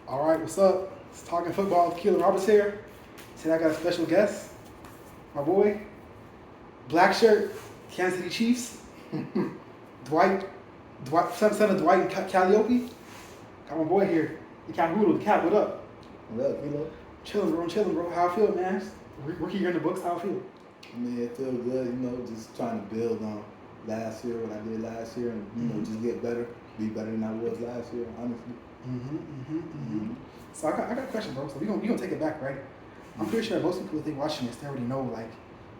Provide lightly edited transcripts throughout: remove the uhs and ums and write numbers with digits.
All right, what's up? It's Talking Football with Keelan Roberts here. Today I got a special guest, my boy, black shirt, Kansas City Chiefs, Dwight, son of Dwight and Calliope. Got my boy here, the Cat Bootle, the Cat, what up? What up, Kilo? Chilling, bro. How I feel, man? Rookie year in the books, how I feel? I mean, it feels good, just trying to build on last year, what I did last year, and, just get better, be better than I was last year, honestly. So I got a question, bro. So we gonna take it back, right? I'm pretty sure most people think watching this, they already know, like,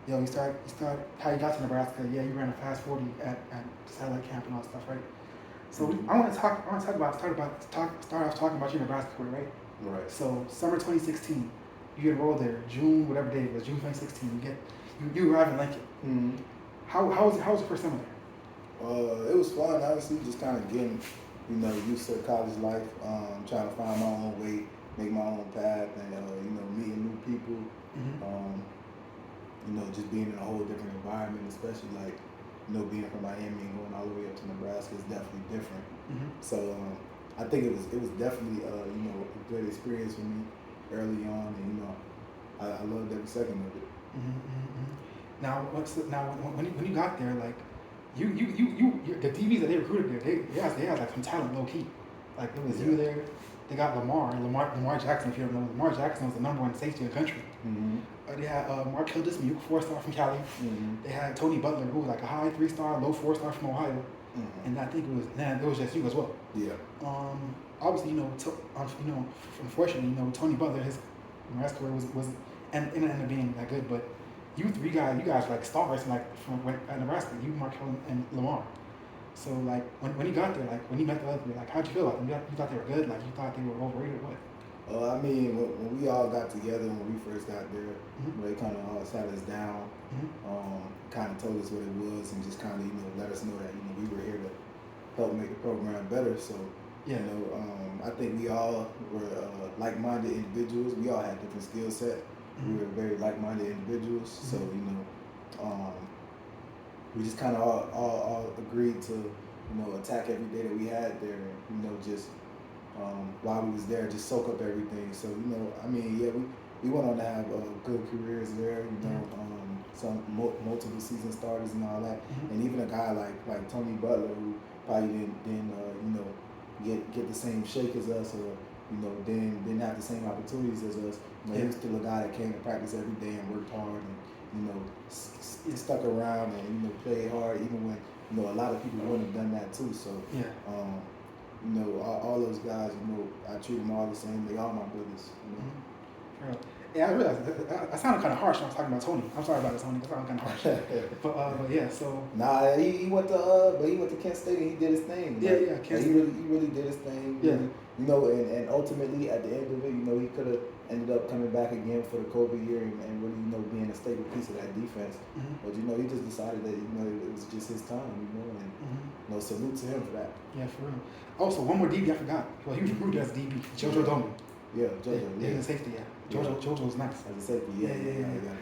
you start how you got to Nebraska. Yeah, you ran a fast 40 at satellite camp and all that stuff, right? So I want to start off talking about your Nebraska career, right? Right. So summer 2016, you enrolled there. June, whatever day it was, June 2016. You arrived in Lincoln. Mm-hmm. How was your first summer there? It was fun, honestly, just kind of getting, used to college life, trying to find my own way, make my own path, and, meeting new people, just being in a whole different environment, especially like, being from Miami and going all the way up to Nebraska is definitely different. So I think it was definitely, a good experience for me early on, and, I loved every second of it. Now, when you got there, like, you the DBs that they recruited there, they had like some talent low key. Like it was you there. They got Lamar Jackson. If you don't know, Lamar Jackson was the #1 safety in the country. They had Mark Hildismuke, 4-star from Cali. They had Tony Butler, who was like a high 3-star, low 4-star from Ohio. And I think it was just you as well. Yeah. Obviously, unfortunately, Tony Butler, his Nebraska career was and it ended up being that good, but you guys like stars like from Nebraska, you, Mark Hill, and Lamar. So like when you got there, like when you met the other three, like how'd you feel about them? You thought they were good? Like you thought they were overrated? What? I mean, when we all got together, when we first got there, they kind of all sat us down, kind of told us what it was, and just kind of let us know that we were here to help make the program better. So yeah, I think we all were like-minded individuals. We all had different skill set. We were very like-minded individuals. So we just kind of all agreed to attack every day that we had there. Just while we was there, just soak up everything. So we went on to have good careers there. Some multiple season starters and all that, and even a guy like Tony Butler, who probably didn't get the same shake as us, or didn't have the same opportunities as us. He was still a guy that came to practice every day and worked hard, and stuck around and played hard, even when a lot of people wouldn't have done that too. So all those guys, I treat them all the same. They all my brothers. Yeah, I realized that sounded kind of harsh when I was talking about Tony. I'm sorry about that, Tony. That sounded kind of harsh. but yeah, so. Nah, he went to Kent State and he did his thing. Yeah, Kent State. He really did his thing. Yeah. And ultimately at the end of it, he could have ended up coming back again for the COVID year and really, being a stable piece of that defense. But he just decided that it was just his time. And salute to him for that. Yeah, for real. Also, one more DB I forgot. Well, he was recruited as a DB, JoJo Doman. Yeah, JoJo. Yeah, he's a safety. Yeah. JoJo was nice. As a safety, yeah.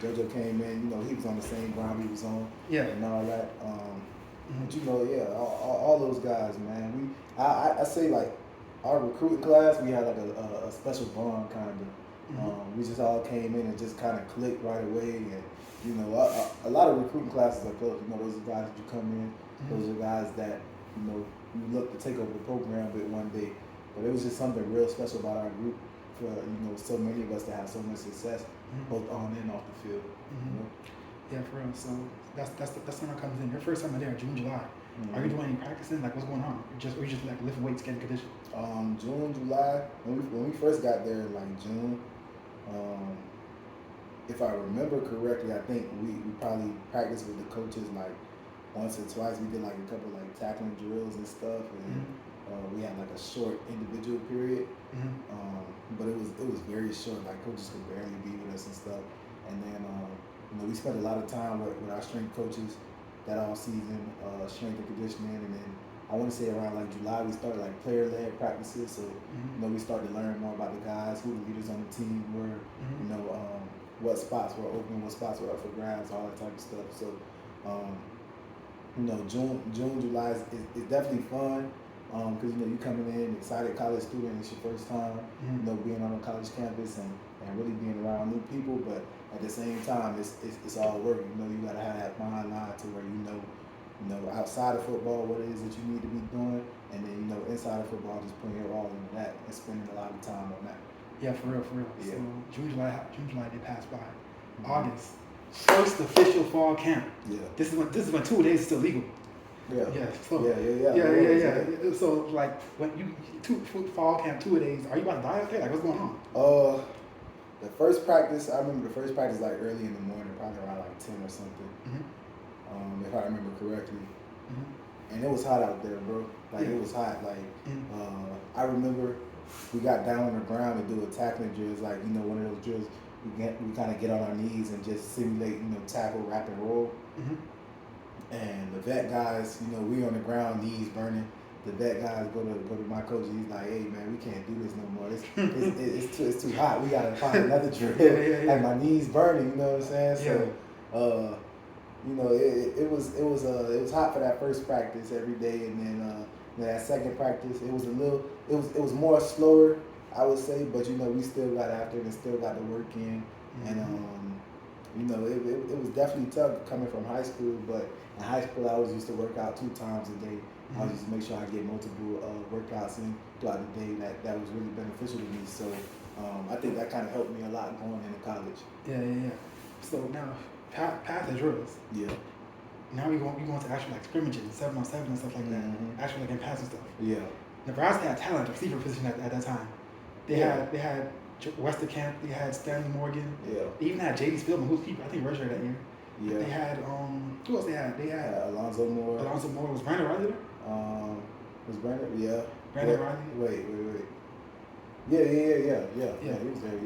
JoJo came in, he was on the same ground we was on. Yeah. And all that. But all those guys, man. I say like our recruiting class, we had like a special bond kind of. We just all came in and just kind of clicked right away, and a lot of recruiting classes are close. Those are guys that you come in. Those are guys that you look to take over the program with one day. But it was just something real special about our group for so many of us to have so much success both on and off the field. Yeah, for real. So that's summer comes in. Your first summer there, June, July. Are you doing any practicing? Like, what's going on? Or you just like lifting weights, getting condition? June, July. When we first got there, like June. If I remember correctly, I think we probably practiced with the coaches like once or twice. We did like a couple like tackling drills and stuff, and we had like a short individual period. But it was very short. Like coaches could barely be with us and stuff. And then we spent a lot of time with our strength coaches that all season, strength and conditioning, and then I want to say around like July we started like player-led practices. So we started to learn more about the guys, who the leaders on the team were, what spots were open, what spots were up for grabs, all that type of stuff. So June, July is definitely fun. because you know you coming in excited college student, it's your first time, Mm-hmm. you know, being on a college campus and really being around new people. But at the same time, it's all work. You know, you gotta have that fine line to where you know, outside of football, what it is that you need to be doing, and then you know, inside of football, just putting your all into that and spending a lot of time on that. Yeah, for real, for real. Yeah. So June, July they passed by. Mm-hmm. August, first official fall camp. Yeah. This is when 2 days is still legal. Yeah. Yeah. So Yeah. So like when you fall camp 2 days, are you about to die out there? Like what's going on? The first practice, I remember the first practice like early in the morning, probably around like 10 or something. Mm-hmm. If I remember correctly. Mm-hmm. And it was hot out there, bro. Like it was hot. Like I remember we got down on the ground to do a tackling drills, like you know one of those drills we kind of get on our knees and just simulate, you know, tackle, wrap and roll. Mm-hmm. And the vet guys, you know, we on the ground, knees burning. The vet guys go to my coach. He's like, "Hey man, we can't do this no more. It's too hot. We gotta find another drill." Yeah. Like my knees burning. You know what I'm saying? Yeah. So, you know, it was hot for that first practice every day, and then that second practice it was more slower, I would say, but you know we still got after it and still got the work in, and you know it was definitely tough coming from high school, but in high school I was used to work out 2 times a day. I was just to make sure I get multiple workouts in throughout the day. That was really beneficial to me. So I think that kind of helped me a lot going into college. Yeah. So now path is drills. Yeah. Now we going to actual like scrimmages, 7-on-7 and stuff like that. Actually like in passing stuff. Yeah. Nebraska had talent at receiver position at that time. They had Wester Camp, they had Stanley Morgan. Yeah. They even had J.D. Spielman, who's I think redshirted that year. Yeah. They had who else they had? They had Alonzo Moore. Was Brandon Riley there? Was Brandon? Yeah. Brandon Riley. Wait. Yeah. He was there.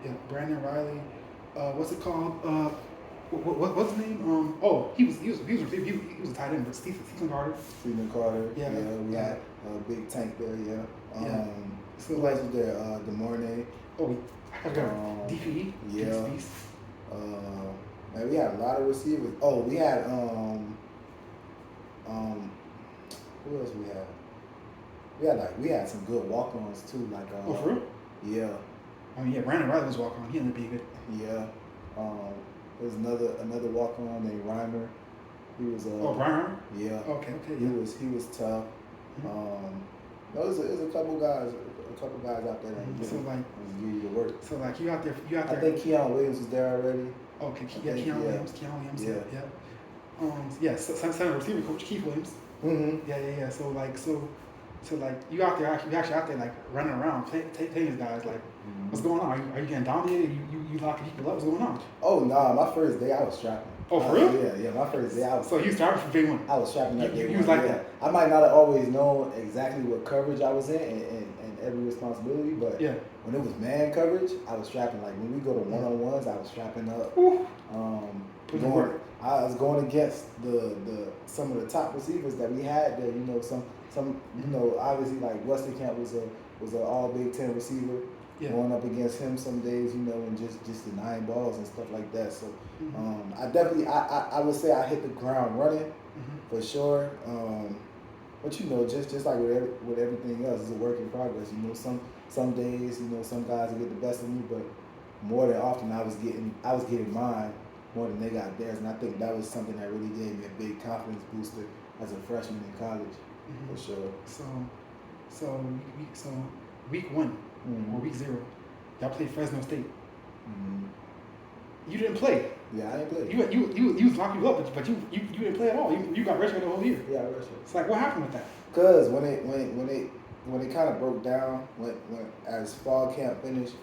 Yeah. Brandon Riley. What's it called? What's his name? He was a tight end, but Stephen Carter. Stephen Carter. Yeah. We had a big tank there. Yeah. So who like else was there? DeMornay. I forgot. DPE. Yeah. Man, we had a lot of receivers. Oh, we had who else we had? We had some good walk-ons too. Like for real? Yeah. I mean, Brandon Riley was walking on. He ended up being good. Yeah. There's another walk-on named Reimer. He was Brian. Yeah. Okay. He was tough. There was a couple guys out there that was give you the work. So like you out there. I think Keon Williams was there already. Okay. Keon Williams. Yeah. Center receiver coach Keith Williams. Mm-hmm. Yeah. So like you out there actually out there like running around, playing these guys like, what's going on? Are you getting dominated? You locking people up? What's going on? Oh no, my first day I was strapping. Oh, for real? Yeah. My first day I was. So you started from day one. I was strapping up. You was like that. I might not have always known exactly what coverage I was in and every responsibility, but when it was man coverage, I was strapping. Like when we go to one-on-ones, I was strapping up. I was going against some of the top receivers that we had there. You know, some you know, obviously like Wester Camp was an all Big Ten receiver. Yeah. Going up against him some days, you know, and just denying balls and stuff like that. So I definitely I would say I hit the ground running for sure. But you know, just like with everything else, it's a work in progress. You know, some days, you know, some guys will get the best of me, but more than often I was getting mine more than they got theirs, and I think that was something that really gave me a big confidence booster as a freshman in college, for sure. So week 1 or week 0, y'all played Fresno State. You didn't play. Yeah, I didn't play. You was locking you up, but you didn't play at all. You got redshirted the whole year. Yeah, redshirted. It's like, what happened with that? Cause when it kind of broke down, when as fall camp finished,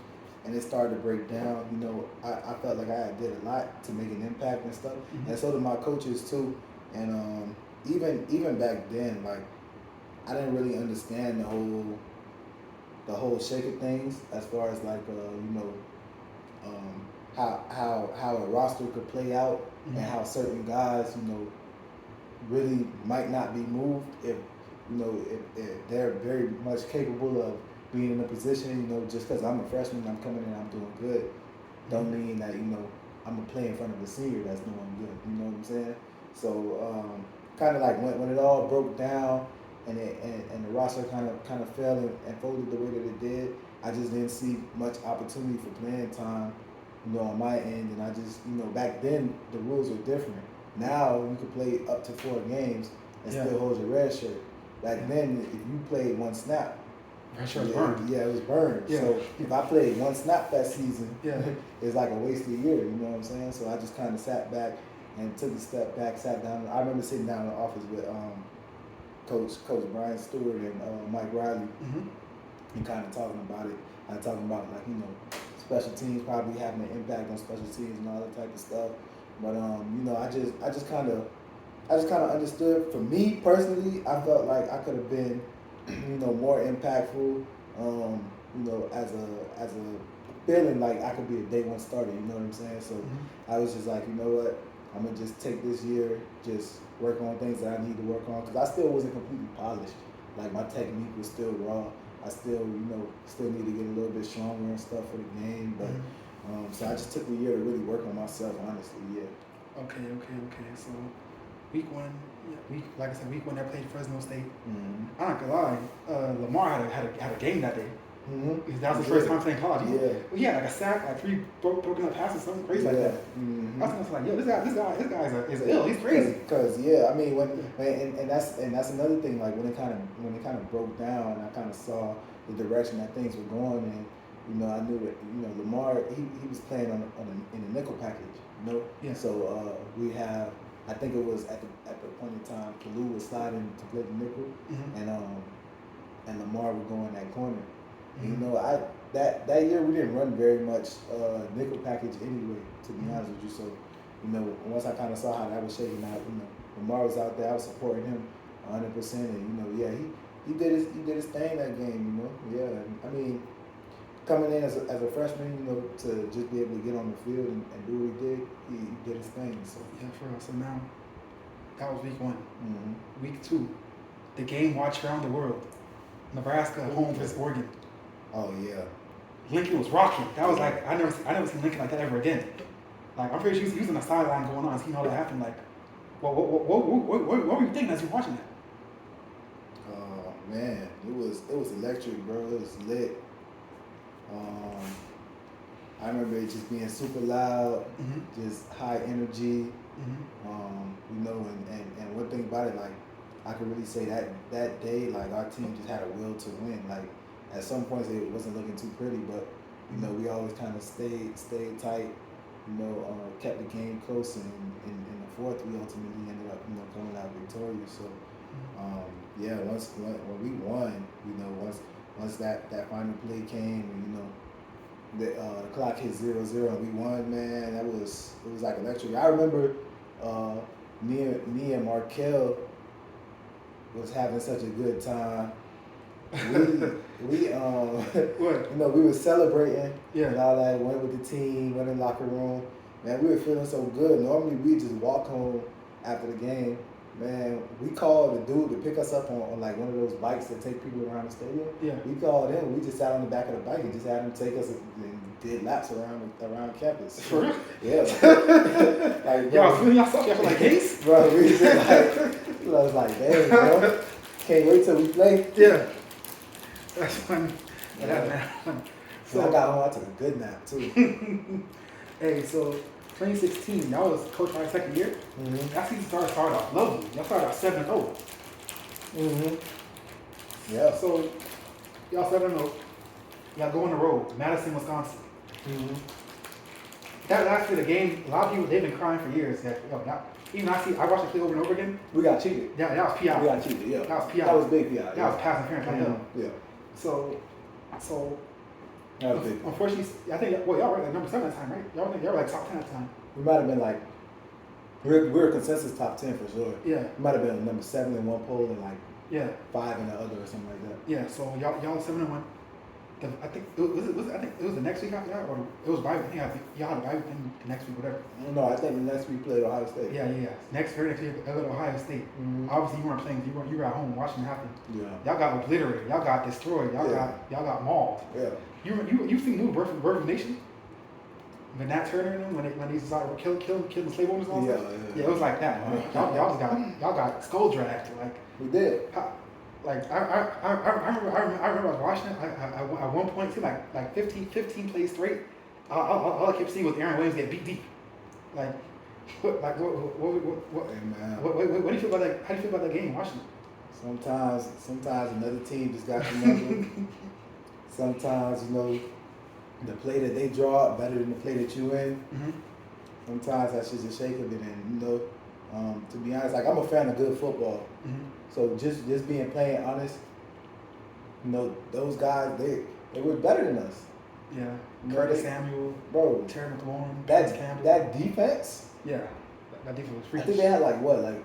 and it started to break down, you know, I felt like I did a lot to make an impact and stuff, and so did my coaches too. And even back then, like I didn't really understand the whole shape of things as far as like you know, how a roster could play out and how certain guys, you know, really might not be moved if you know if they're very much capable of being in a position. You know, just because I'm a freshman, I'm coming in, I'm doing good, don't mean that, you know, I'm gonna play in front of a senior that's doing good. You know what I'm saying? So kind of like when it all broke down and the roster kind of fell and folded the way that it did. I just didn't see much opportunity for playing time, on my end. And I just, back then the rules were different. Now you could play up to 4 games and still hold your red shirt. Back then, if you played 1 snap, red shirt was burned. Yeah, it was burned. Yeah. So if I played 1 snap that season, yeah, it's like a wasted year. You know what I'm saying? So I just kind of sat back and took a step back, sat down. I remember sitting down in the office with Coach Brian Stewart and Mike Riley, and kind of talking about it. And talking about special teams probably having an impact on special teams and all that type of stuff. But I just kind of understood. For me personally, I felt like I could have been, more impactful. As a feeling like I could be a day 1 starter. You know what I'm saying? So I was just like, you know what? I'm gonna just take this year, just work on things that I need to work on, because I still wasn't completely polished. Like my technique was still raw. I still need to get a little bit stronger and stuff for the game. But so I just took the year to really work on myself, honestly. Yeah. Okay. So week 1, like I said, week 1 they played Fresno State. I'm not gonna lie, Lamar had a game that day. That was the first time playing college. Yeah, like a sack, like 3 broken up passes, something crazy like that. I was like, yo, this guy is ill. He's crazy. Because I mean, and that's another thing. Like when it kind of broke down, I kind of saw the direction that things were going, and I knew that Lamar he was playing in the nickel package. Yeah. So we have. I think it was at the point in time, Kalu was sliding to play the nickel, and Lamar would go in that corner. And, that year we didn't run very much nickel package anyway, to be honest with you. So, once I kind of saw how that was shaking out, Lamar was out there, I was supporting him 100%, and he did his thing that game, Yeah, I mean, coming in as a freshman, to just be able to get on the field and do what he did, he did his thing. So yeah, for real. So now that was week 1. Week 2, the game watched around the world. Nebraska home versus Oregon. Oh yeah. Lincoln was rocking. That was like I never seen Lincoln like that ever again. Like I'm pretty sure he was on the sideline going on, seeing all that happen. Like, what were you thinking as you were watching that? Oh man, it was electric, bro. It was lit. I remember it just being super loud, just high energy. And one thing about it, like I could really say that day, like our team just had a will to win. Like at some points it wasn't looking too pretty, but we always kind of stayed tight. Kept the game close, and in the 4th we ultimately ended up coming out victorious. So when we won, once that final play came, and the clock hit 0-0 and we won, man, it was like electric. I remember me and Markel was having such a good time. We we were celebrating and all that, went with the team, went in the locker room. Man, we were feeling so good. Normally we just walk home after the game. Man, we called a dude to pick us up on like one of those bikes that take people around the stadium. Yeah. We called him. We just sat on the back of the bike and just had him take us and did laps around campus. For real? Yeah. Like, y'all feeling yourself after like days? Bro, we just I was like, damn, bro. Can't wait till we play. Yeah. That's funny. Yeah. So I got home, I took a good nap too. Hey, so 2016, that was Coach Wright's 2nd year. That season started off lovely. Y'all started out 7-0. Yeah. So y'all 7-0. Y'all go on the road, Madison, Wisconsin. That last year, the game, a lot of people, they've been crying for years. That, I watched it play over and over again. We got cheated. Yeah, that was PI. We got cheated, yeah. That was PI. That was big PI. That was pass interference. Yeah. So that was big. Unfortunately, I think, y'all were like number 7 at the time, right? Y'all were like top 10 at the time. We might have been like, we're a consensus top 10 for sure. Yeah. We might have been number 7 in one poll and like 5 in the other or something like that. Yeah, so y'all 7-1. I think it was the next week after that, or it was bye. I think y'all had a bye week the next week, whatever. No, I think the next week played Ohio State. Yeah. Very next week, I go to Ohio State. Obviously, you weren't playing. You were at home watching it happen. Yeah. Y'all got obliterated. Y'all got destroyed. Y'all got mauled. Yeah. You seen New Birth of Nation? When Nat Turner and them, when they decided to kill the slave owners and all that? Yeah, it was like that. Y'all got skull dragged. Like we did. Like I remember I was watching it. At one point, see like 15 plays straight. All I kept seeing was Aaron Williams get beat deep. Like Hey man, what do you feel about that? How do you feel about that game? Watching it. sometimes another team just got the number. Sometimes the play that they draw up better than the play that you in. Mm-hmm. Sometimes that's just a shake of it, and to be honest, like I'm a fan of good football. Mm-hmm. So just being plain honest, those guys they were better than us. Yeah. You know, Curtis Samuel, bro, Terry McLaurin, that defense. Yeah. That defense was I freakish. think they had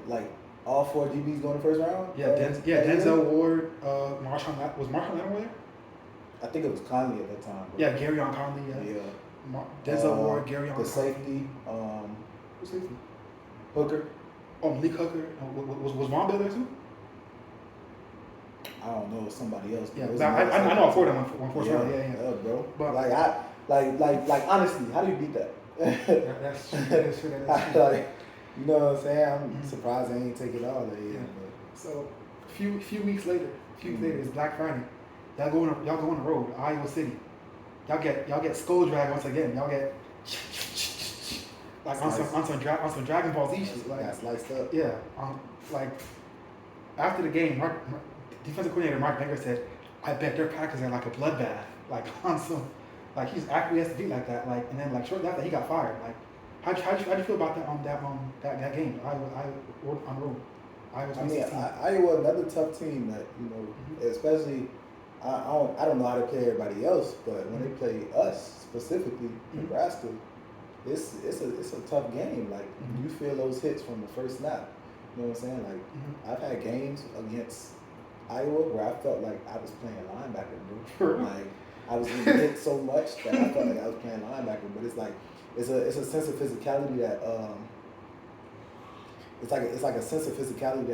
like all 4 DBs going the first round. Yeah, Denzel Ward, Marshawn was Marshawn Lattimore there? I think it was Conley at that time. Bro. Yeah, Gary on Conley. Yeah. Denzel Ward, Gary on the Conley. safety. Who's safety? Hooker. Oh, Malik Hooker. Was Von Bell there too? I don't know, it was somebody else. Yeah, I know a four of them one first round. Yeah, bro. But like honestly, how do you beat that? That's true. Like, you know what I'm saying? I'm surprised they ain't take it all there. Yeah. So few weeks later, it's Black Friday. Y'all go on the road, Iowa City. Y'all get skull drag once again. Y'all get like on some Dragon Ball Z shit. Like got sliced up. Yeah. Like after the game, defensive coordinator Mark Baker said, "I bet their practice are like a bloodbath." Like on some, like he's acquiesced to be like that. Like and then like shortly after he got fired. Like how'd you feel about that game? Iowa on the road. Iowa 2016. Iowa another tough team that especially. I don't know how to play everybody else, but when they play us specifically, Nebraska, it's a tough game. Like you feel those hits from the first snap. You know what I'm saying? Like I've had games against Iowa where I felt like I was playing linebacker, bro. Like I was getting hit so much that I felt like I was playing linebacker. But it's like it's a sense of physicality that it's like a sense of physicality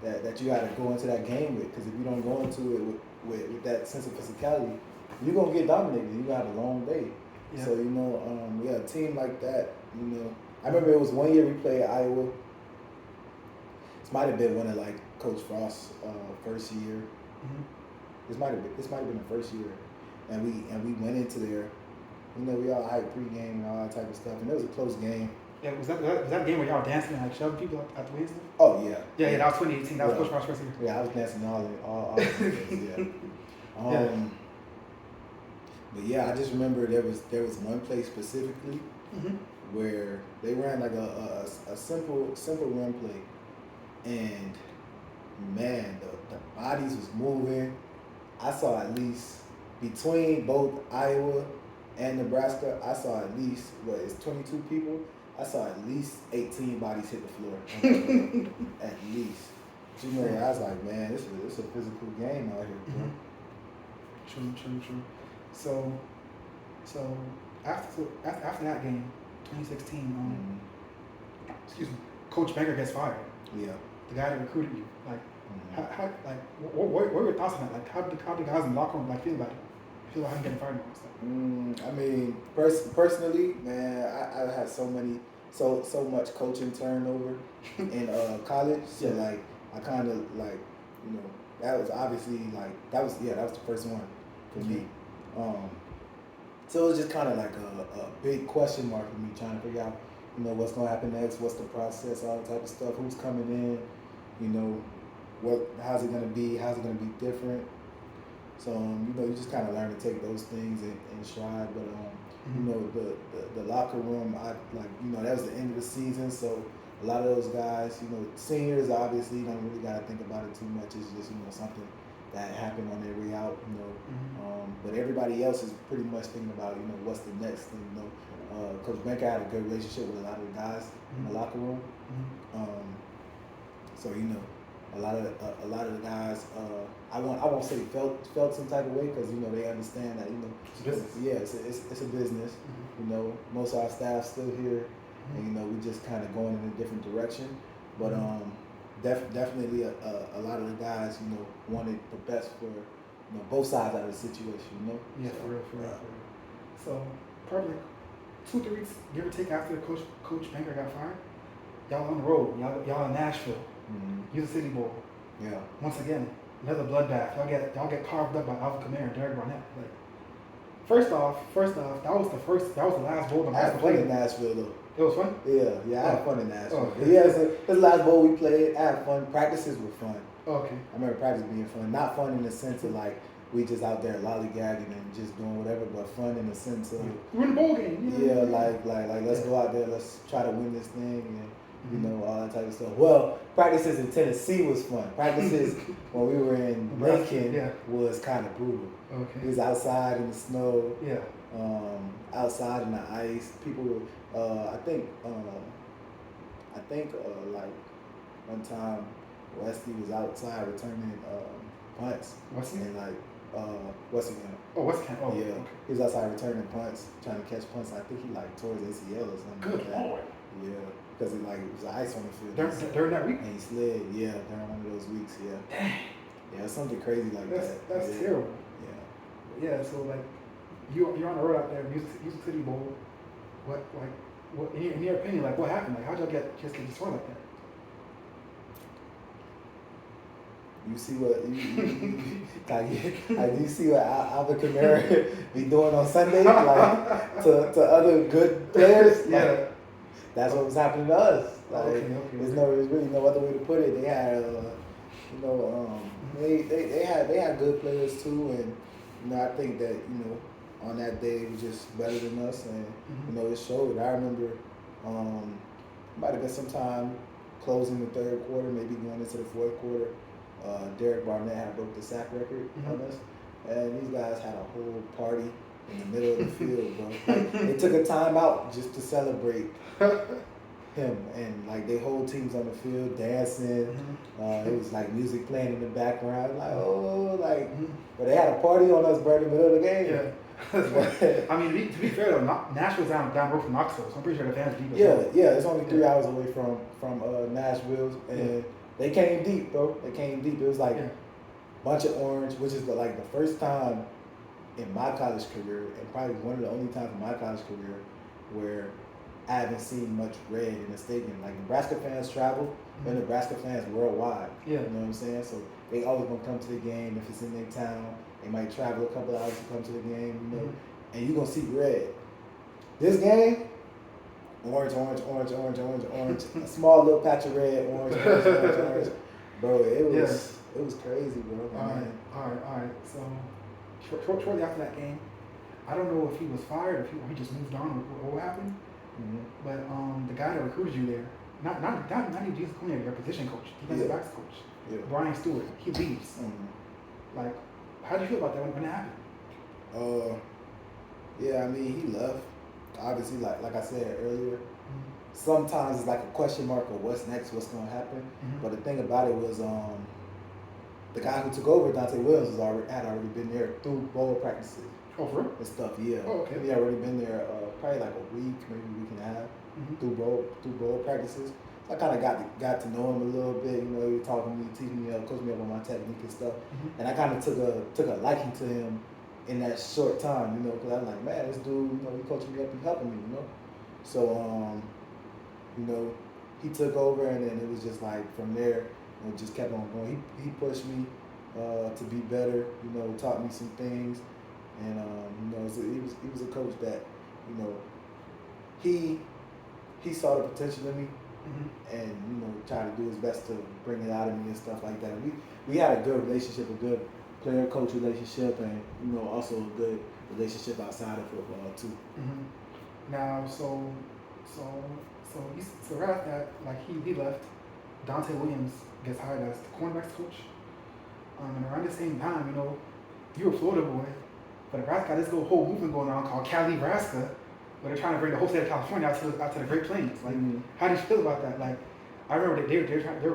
that you got to go into that game with. Because if you don't go into it with that sense of physicality, you're gonna get dominated. You got a long day. Yeah. So a team like that. I remember it was one year we played Iowa. This might have been one of like Coach Frost's first year. This might have been the first year, and we went into there. We all hyped pregame and all that type of stuff, and it was a close game. Yeah, was that game where y'all dancing and like shoving people at the waist? Oh yeah. Yeah, that was 2018. That was Coach Frost's first year. Yeah, I was dancing all the days, yeah. But yeah, I just remember there was one play specifically where they ran like a simple run play, and man, the bodies was moving. I saw at least between both Iowa and Nebraska, I saw at least it's 22 people. I saw at least 18 bodies hit the floor. At least. I was like, man, this is a physical game out here, bro. True. So after that game, 2016, excuse me, Coach Baker gets fired. Yeah. The guy that recruited you, what were your thoughts on that? Like, how the guys in the locker room feel about it? Feel like I'm getting fired and stuff. I mean, personally, man, I had so much coaching turnover in college. So I kind of that was obviously that was the first one for me. So it was just kind of like a big question mark for me, trying to figure out what's gonna happen next, what's the process, all that type of stuff, who's coming in, how's it gonna be different. So you just kind of learn to take those things in stride. But the locker room, that was the end of the season. So a lot of those guys, seniors obviously don't really gotta think about it too much. It's just something that happened on their way out. But everybody else is pretty much thinking about what's the next thing. Coach Benker had a good relationship with a lot of the guys in the locker room. So a lot of the guys, I won't say felt some type of way, because they understand that it's a business. Yeah, it's a business. Most of our staff still here, and we just kind of going in a different direction. But definitely a lot of the guys wanted the best for both sides out of the situation. Yeah, for real. So probably 2-3 weeks, give or take, after Coach Banker got fired, y'all on the road. Y'all in Nashville. Use the City Bowl. Yeah. Once again, another bloodbath. Y'all get carved up by Alvin Kamara and Derek Barnett. Like, first off, that was the last bowl the I had Nebraska fun in played. Nashville though. It was fun. Yeah, I had fun in Nashville. Oh, But okay. yeah, so this last bowl we played, I had fun. Practices were fun. Oh, okay. I remember practice being fun. Not fun in the sense of like we just out there lollygagging and just doing whatever, but fun in the sense of We're in the bowl game. You know? yeah, like let's go out there, let's try to win this thing and you know, all that type of stuff. Well, practices in Tennessee was fun. Practices when we were in Lincoln was kind of brutal. Okay. It was outside in the snow. Yeah. Outside in the ice. People were, I think like one time Westy was outside returning punts. Westy? And like Westy. Oh, West Camp. Oh, yeah. Okay. He was outside returning punts, trying to catch punts. I think he like tore his ACL or something. Good like that. Lord. Yeah, because it was ice on the field. During that week? And he slid, yeah, during one of those weeks, yeah. Dang. Yeah, something crazy like that. That's yeah. terrible. Yeah. Yeah. So like, you're on the road out there, Music City Bowl. What in your opinion, like what happened? Like how'd y'all get destroyed like that? You see what like you see what Alvin Kamara be doing on Sunday, like to other good players. Like, Yeah. That's what was happening to us. Like, there's really no other way to put it. They had, they had good players too, and I think that on that day it was just better than us, and it showed. I remember, might have been sometime closing the third quarter, maybe going into the fourth quarter. Derek Barnett had broke the sack record on us, and these guys had a whole party in the middle of the field, bro. Like, they took a timeout just to celebrate him, and like their whole team's on the field dancing. It was like music playing in the background, but they had a party on us, bro, in the middle of the game. Yeah. I mean, to be fair though, Nashville's down road from Knoxville, so I'm pretty sure the fans are deep. Yeah, it's only 3 hours away from Nashville, and they came deep, bro. They came deep. It was like a bunch of orange, which is like the first time in my college career, and probably one of the only times in my college career where I haven't seen much red in the stadium. Like Nebraska fans travel, and Nebraska fans worldwide. Yeah. You know what I'm saying? So they always gonna come to the game if it's in their town. They might travel a couple hours to come to the game, and you're gonna see red. This game, orange, a small little patch of red, orange. Bro, it was crazy, bro. All right. So shortly after that game, I don't know if he was fired or if he just moved on or what happened. But the guy that recruited you there, not even Jesus Cunha, your position coach, defensive backs coach, Brian Stewart, he leaves. Like, how do you feel about that when it happened? Yeah, I mean, he left. Obviously, like I said earlier, sometimes it's like a question mark of what's next, what's going to happen. But the thing about it was the guy who took over, Dante Williams, had already been there through bowl practices. Oh, for real? And stuff, yeah. Oh, okay. He had already been there probably like a week, maybe a week and a half, through bowl practices. So I kind of got to know him a little bit. He was talking to me, teaching me, coaching me up on my technique and stuff. And I kind of took a liking to him in that short time, because I'm like, man, this dude, he coaching me up and helping me, So, he took over, and then it was just like from there, it just kept on going. He pushed me to be better, taught me some things. And so he was a coach that, he saw the potential in me, and tried to do his best to bring it out of me and stuff like that. We had a good relationship, a good player-coach relationship, and also a good relationship outside of football too. Now, so right after that, like he left, Dante Williams gets hired as the cornerbacks coach. And around the same time, you were a Florida boy. But Nebraska got this whole movement going on called Cali Nebraska, where they're trying to bring the whole state of California out to the Great Plains. Like, how do you feel about that? Like, I remember they were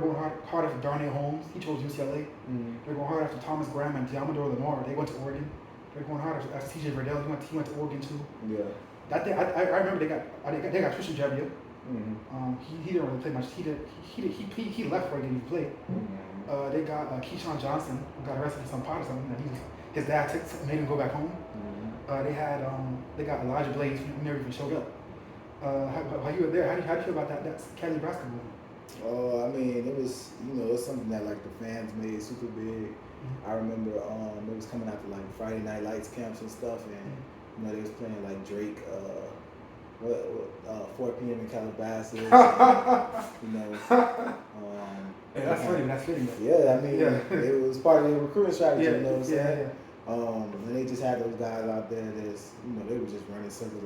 going hard after Darnay Holmes. He chose UCLA. They were going hard after Thomas Graham and Diamador Lamar. They went to Oregon. They were going hard after TJ Verdell. He went to Oregon too. Yeah. That day, I remember they got Tristan Jebbia. He didn't really play much. He left before he didn't even play. They got Keyshawn Johnson, who got arrested for some pot or something. His dad made him go back home. They got Elijah Blaze, who never even showed up. While you were there, how do you feel about that Cali Nebraska movement? I mean, it was it's something that like the fans made super big. I remember they was coming out to like Friday Night Lights camps and stuff, and you know they was playing like Drake, 4 p.m. in Calabasas, and, you know. Yeah, that's funny. That's fitting. Yeah, I mean, yeah. it was part of their recruiting strategy. Yeah, You know what I'm saying? yeah. And they just had those guys out there that's, you know, they were just running circles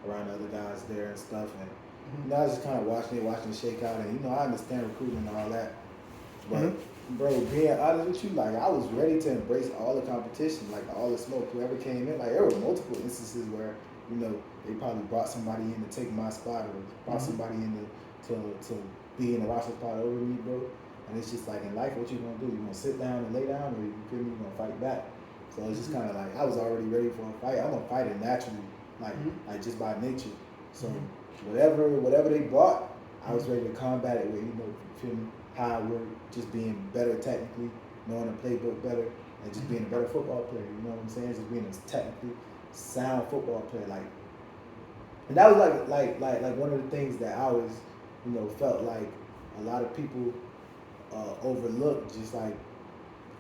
around the other guys there and stuff. And you know, I was just kind of watching it shake out. And you know, I understand recruiting and all that, but bro, being honest with you, like I was ready to embrace all the competition, like all the smoke. Whoever came in, like there were multiple instances where you know they probably brought somebody in to take my spot or brought somebody in to be in the roster spot over me, bro. And it's just like in life, what you gonna do? You gonna sit down and lay down, or you feel me? You gonna fight back? So it's just kind of like I was already ready for a fight. I'm a fighter naturally, like just by nature. So whatever they brought, I was ready to combat it with, you know, feel me? How I work, just being better technically, knowing the playbook better, and just being a better football player. You know what I'm saying? Just being a technically sound football player, like. And that was like one of the things that I always, you know, felt like a lot of people overlook, just like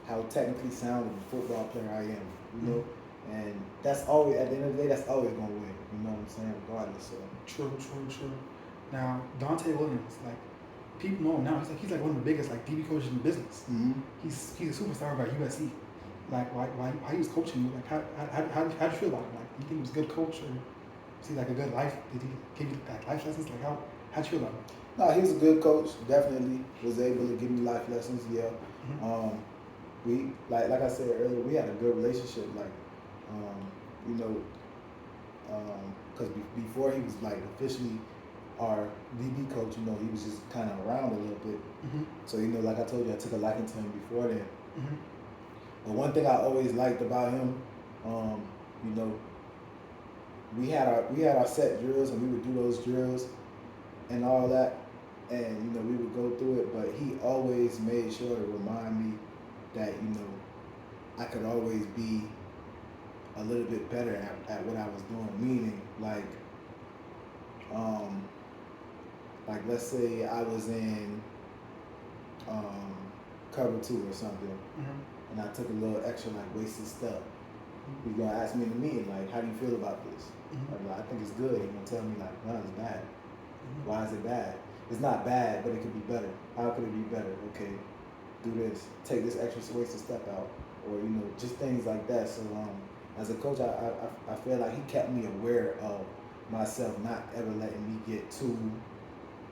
how technically sound of a football player I am, you know. And that's always, at the end of the day, that's always gonna win. You know what I'm saying? Regardless. So. True. Now Dante Williams, like people know him now. He's like one of the biggest like DB coaches in the business. He's a superstar by USC. Like why he was coaching you? Like how did you feel about him? Like you think he was a good coach, or was he like a good life? Did he give you like life lessons? Like how'd you feel about him? No, he was a good coach. Definitely was able to give me life lessons. Yeah. We like I said earlier, we had a good relationship. Like, you know, because before he was like officially our DB coach, you know, he was just kind of around a little bit. So you know, like I told you, I took a liking to him before then. But one thing I always liked about him, you know, we had our set drills, and we would do those drills and all that, and you know, we would go through it. But he always made sure to remind me that, you know, I could always be a little bit better at what I was doing. Meaning, like let's say I was in cover 2 or something, and I took a little extra like wasted step. He's gonna ask me in the meeting, like, how do you feel about this? I'm like, I think it's good. He's gonna tell me like, no, it's bad. Why is it bad? It's not bad, but it could be better. How could it be better? Okay, do this, take this extra wasted step out, or you know, just things like that. So as a coach, I feel like he kept me aware of myself, not ever letting me get too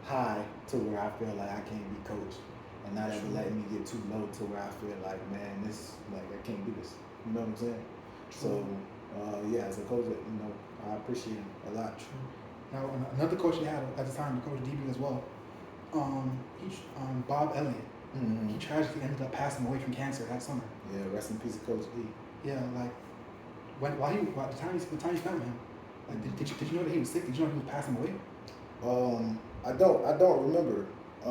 high to where I feel like I can't be coached, and not ever letting me get too low to where I feel like, man, this, like, I can't do this. You know what I'm saying? So yeah, as a coach, you know, I appreciate him a lot. Now another coach you had at the time, the coach DB as well, Bob Elliott. He tragically ended up passing away from cancer that summer. Yeah, rest in peace, Coach D. Yeah, like the time you spent with him, like did you know that he was sick? Did you know he was passing away? I don't remember. I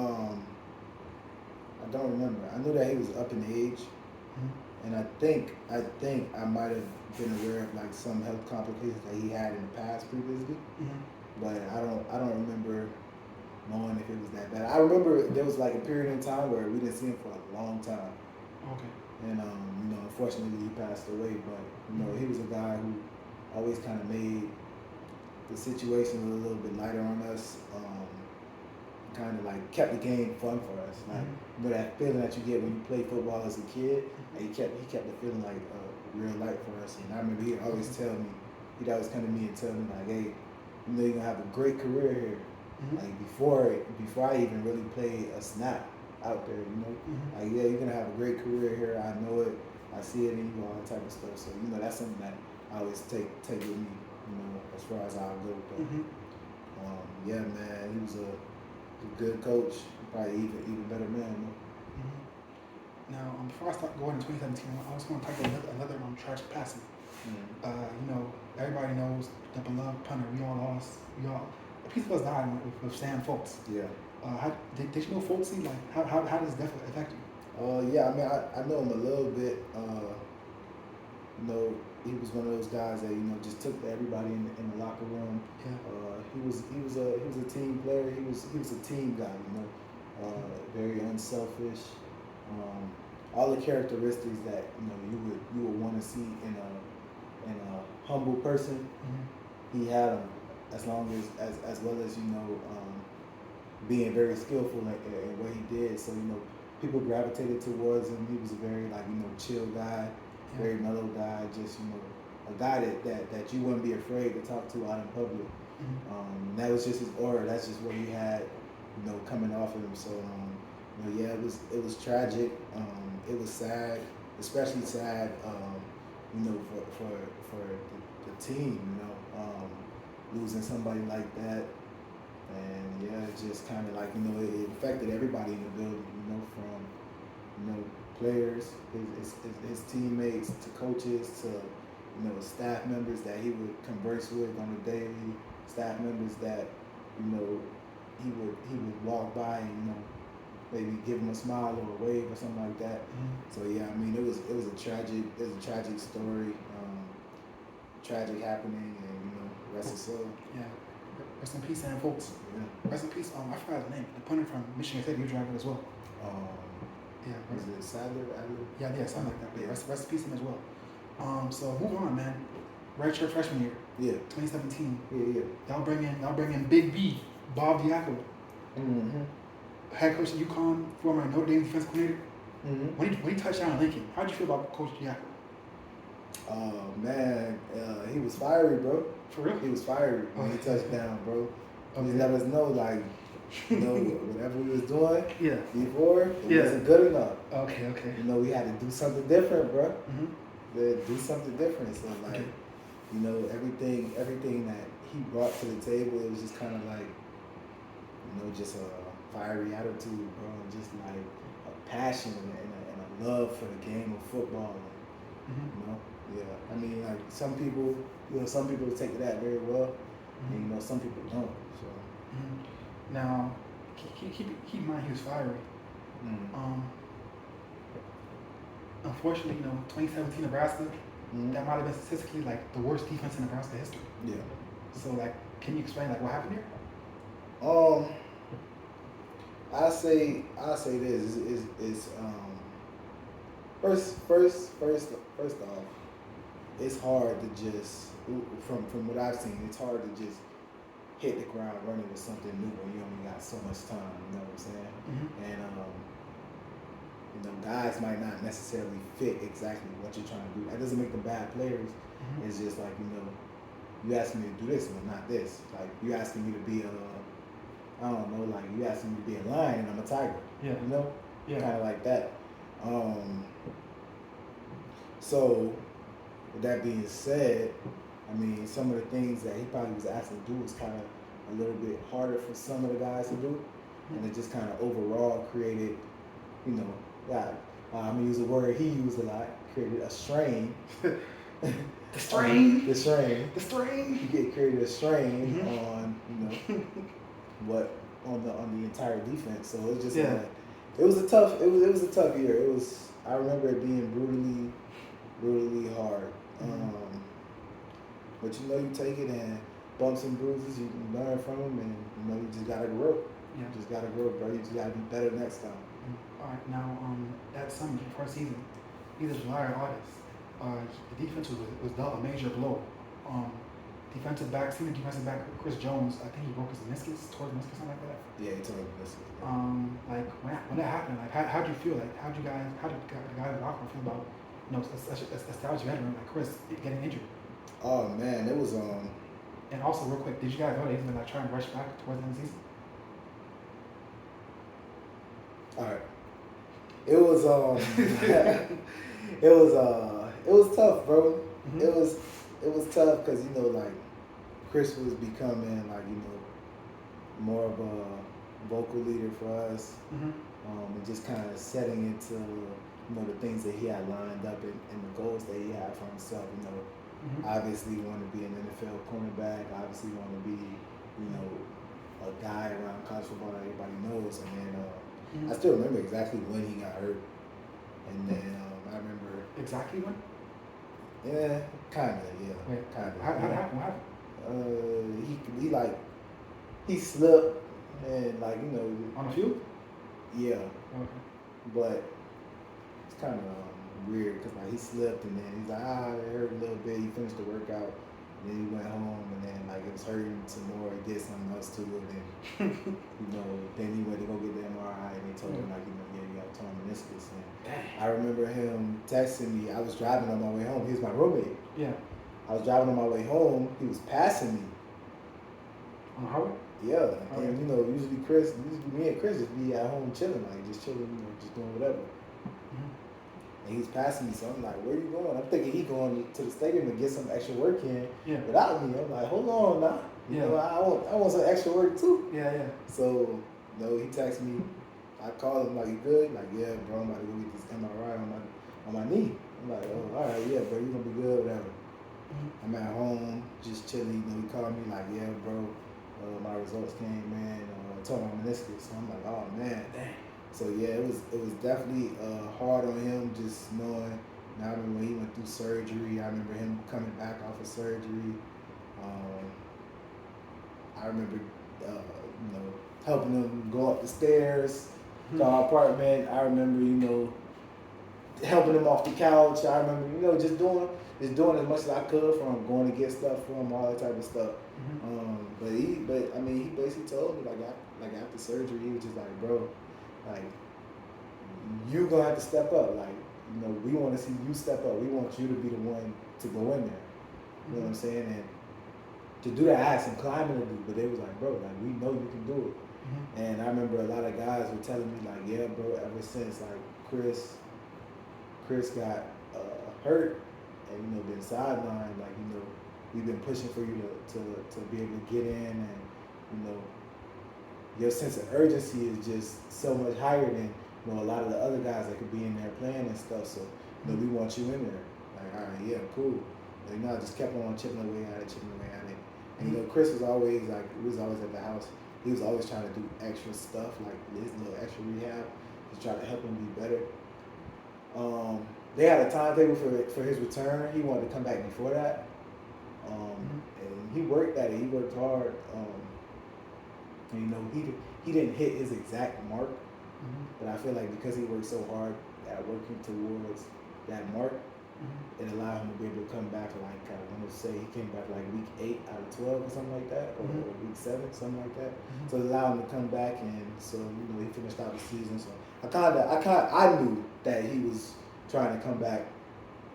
don't remember. I knew that he was up in age, and I think I might have been aware of like some health complications that he had in the past previously, but I don't remember knowing if it was that bad. I remember there was like a period in time where we didn't see him for a long time. Okay. And you know, unfortunately he passed away. But you know, he was a guy who always kind of made the situation a little bit lighter on us. Kind of like kept the game fun for us. Like, you know, that feeling that you get when you play football as a kid, and he kept the feeling like real light for us. And I remember he'd always tell me, he'd always come to me and tell me like, hey, you know, you're gonna have a great career here. Like before I even really played a snap out there, you know, like, yeah, you're gonna have a great career here. I know it. I see it in you, all that type of stuff. So you know, that's something that I always take with me, you know, as far as I'll go. But yeah, man, he was a good coach, probably even better man. Now, before I start going in 2017, I was going to talk about another tragic passing. You know, everybody knows the beloved punter. A piece of us died with Sam Foltz. Yeah. Did you know Foltzy? Like, how does death affect you? Yeah, I mean, I know him a little bit. You know, he was one of those guys that, you know, just took everybody in the locker room. Yeah. He was a team player. He was a team guy. You know, very unselfish. all the characteristics that you would want to see in a humble person. He had them, as long as well as being very skillful in what he did. So people gravitated towards him. He was a very chill guy, very mellow guy. Just a guy that you wouldn't be afraid to talk to out in public. That was just his aura. That's just what he had, coming off of him. So yeah, it was tragic. It was sad, especially sad. For the team. Losing somebody like that. And yeah, it just kind of it affected everybody in the building, from players, his teammates, to coaches, to staff members that he would converse with on a daily, staff members that he would walk by and maybe give him a smile or a wave or something like that. So yeah, it was a tragic story, tragic happening, and rest his soul. Yeah. Rest in peace, and folks. Yeah. Rest in peace. I forgot his name. The punter from Michigan State, you driver as well. Yeah. Was it Sadler? Yeah, something like that. Yeah. Rest in peace him as well. So move on, man. Redshirt freshman year. Yeah. 2017. Yeah. Y'all bring in Big B, Bob Dicaprio. Head coach at UConn, former Notre Dame defensive coordinator. When he touched down in Lincoln, how'd you feel about Coach Dicaprio? Man, he was fiery, bro. For real? He was fiery when he touched down, bro. Okay. He let us know, whatever we was doing before, it wasn't good enough. Okay. We had to do something different, bro. Do something different. So, everything that he brought to the table, it was just kind of just a fiery attitude, bro, and just a passion and a love for the game of football. Yeah. Some people, take that very well, and some people don't. So. Now, keep in mind he was fiery. Unfortunately, 2017 Nebraska, that might have been statistically the worst defense in Nebraska history. Yeah. So can you explain what happened here? I say this is first off, it's hard to just from what I've seen, it's hard to just hit the ground running with something new when you only got so much time. You know what I'm saying? And guys might not necessarily fit exactly what you're trying to do. That doesn't make them bad players. It's just you asking me to do this but not this. You asking me to be you asking me to be a lion and I'm a tiger. Yeah. Yeah. Kind of like that. So with that being said, some of the things that he probably was asked to do was kind of a little bit harder for some of the guys to do, and it just kind of overall created, I'm gonna use a word he used a lot, created a strain. The strain. He created a strain on on the entire defense. So it was just it was a tough year. I remember it being brutally hard. But you take it, and bumps and bruises, you can learn from them, and you just gotta grow. Yeah. You just gotta grow, bro. You just gotta be better next time. All right, now that summer, the first season, either July or August, the defense was dealt a major blow. Senior defensive back Chris Jones, I think he broke his meniscus, tore his meniscus, something like that. Yeah, he tore his meniscus. When that happened, how'd you feel? How did the guys in the locker room feel about such a established veteran like Chris getting injured? Oh man, it was And also, real quick, did you guys know they even try and rush back towards the end of the season? All right. It was it was tough, bro. It was tough because Chris was becoming more of a vocal leader for us, and just kind of setting into the things that he had lined up and the goals that he had for himself. Obviously want to be an NFL cornerback. Obviously want to be a guy around college football that everybody knows. And then I still remember exactly when he got hurt. And then I remember exactly when. Yeah, kind of. Yeah, wait, kind of. How happened? What happened? He slipped and on the field. Yeah. Okay. But it's kind of weird because like he slipped and then he's like, it hurt a little bit. He finished the workout, and then he went home and then like it was hurting some more. He did something else to it, and then he went to go get the MRI and they told him like yeah, you got torn meniscus. And I remember him texting me. I was driving on my way home. He was my roommate. Yeah. I was driving on my way home. He was passing me. On the highway? Yeah, and usually me and Chris just be at home chilling, like just chilling, just doing whatever. And he was passing me, so I'm like, where are you going? I'm thinking he going to the stadium to get some extra work in without me. I'm like, hold on now. You know, I want some extra work too. Yeah. So, he texted me. I called him like, you good? Like, yeah, bro, I'm about to go get this MRI on my knee. I'm like, oh, all right, yeah, bro, you gonna be good, whatever. I'm at home, just chilling. He called me like, yeah, bro, my results came, man. Torn my meniscus. So I'm like, oh man, dang. So yeah, it was definitely hard on him, just knowing. Now I remember when he went through surgery. I remember him coming back off of surgery. I remember, helping him go up the stairs to our apartment. I remember, helping him off the couch. I remember, just doing as much as I could for him, going to get stuff for him, all that type of stuff. But he basically told me like after surgery, he was just like, bro, like you gonna have to step up. Like, we want to see you step up. We want you to be the one to go in there. You know what I'm saying? And to do that, I had some climbing to do, but they was like, bro, like we know you can do it. And I remember a lot of guys were telling me like, yeah, bro, ever since like Chris got hurt and been sidelined, like we've been pushing for you to be able to get in, and your sense of urgency is just so much higher than a lot of the other guys that could be in there playing and stuff. So we want you in there. Like, all right, yeah, cool. And I just kept on chipping away at it. And Chris was always like, he was always at the house. He was always trying to do extra stuff, like his little extra rehab, to try to help him be better. They had a timetable for his return. He wanted to come back before that. And he worked at it. He worked hard. And, he didn't hit his exact mark, but I feel like because he worked so hard at working towards that mark, it allowed him to be able to come back like, I want to say he came back like week 8 out of 12 or something like that, or week 7, something like that. So it allowed him to come back, and so he finished out the season. So I knew that he was trying to come back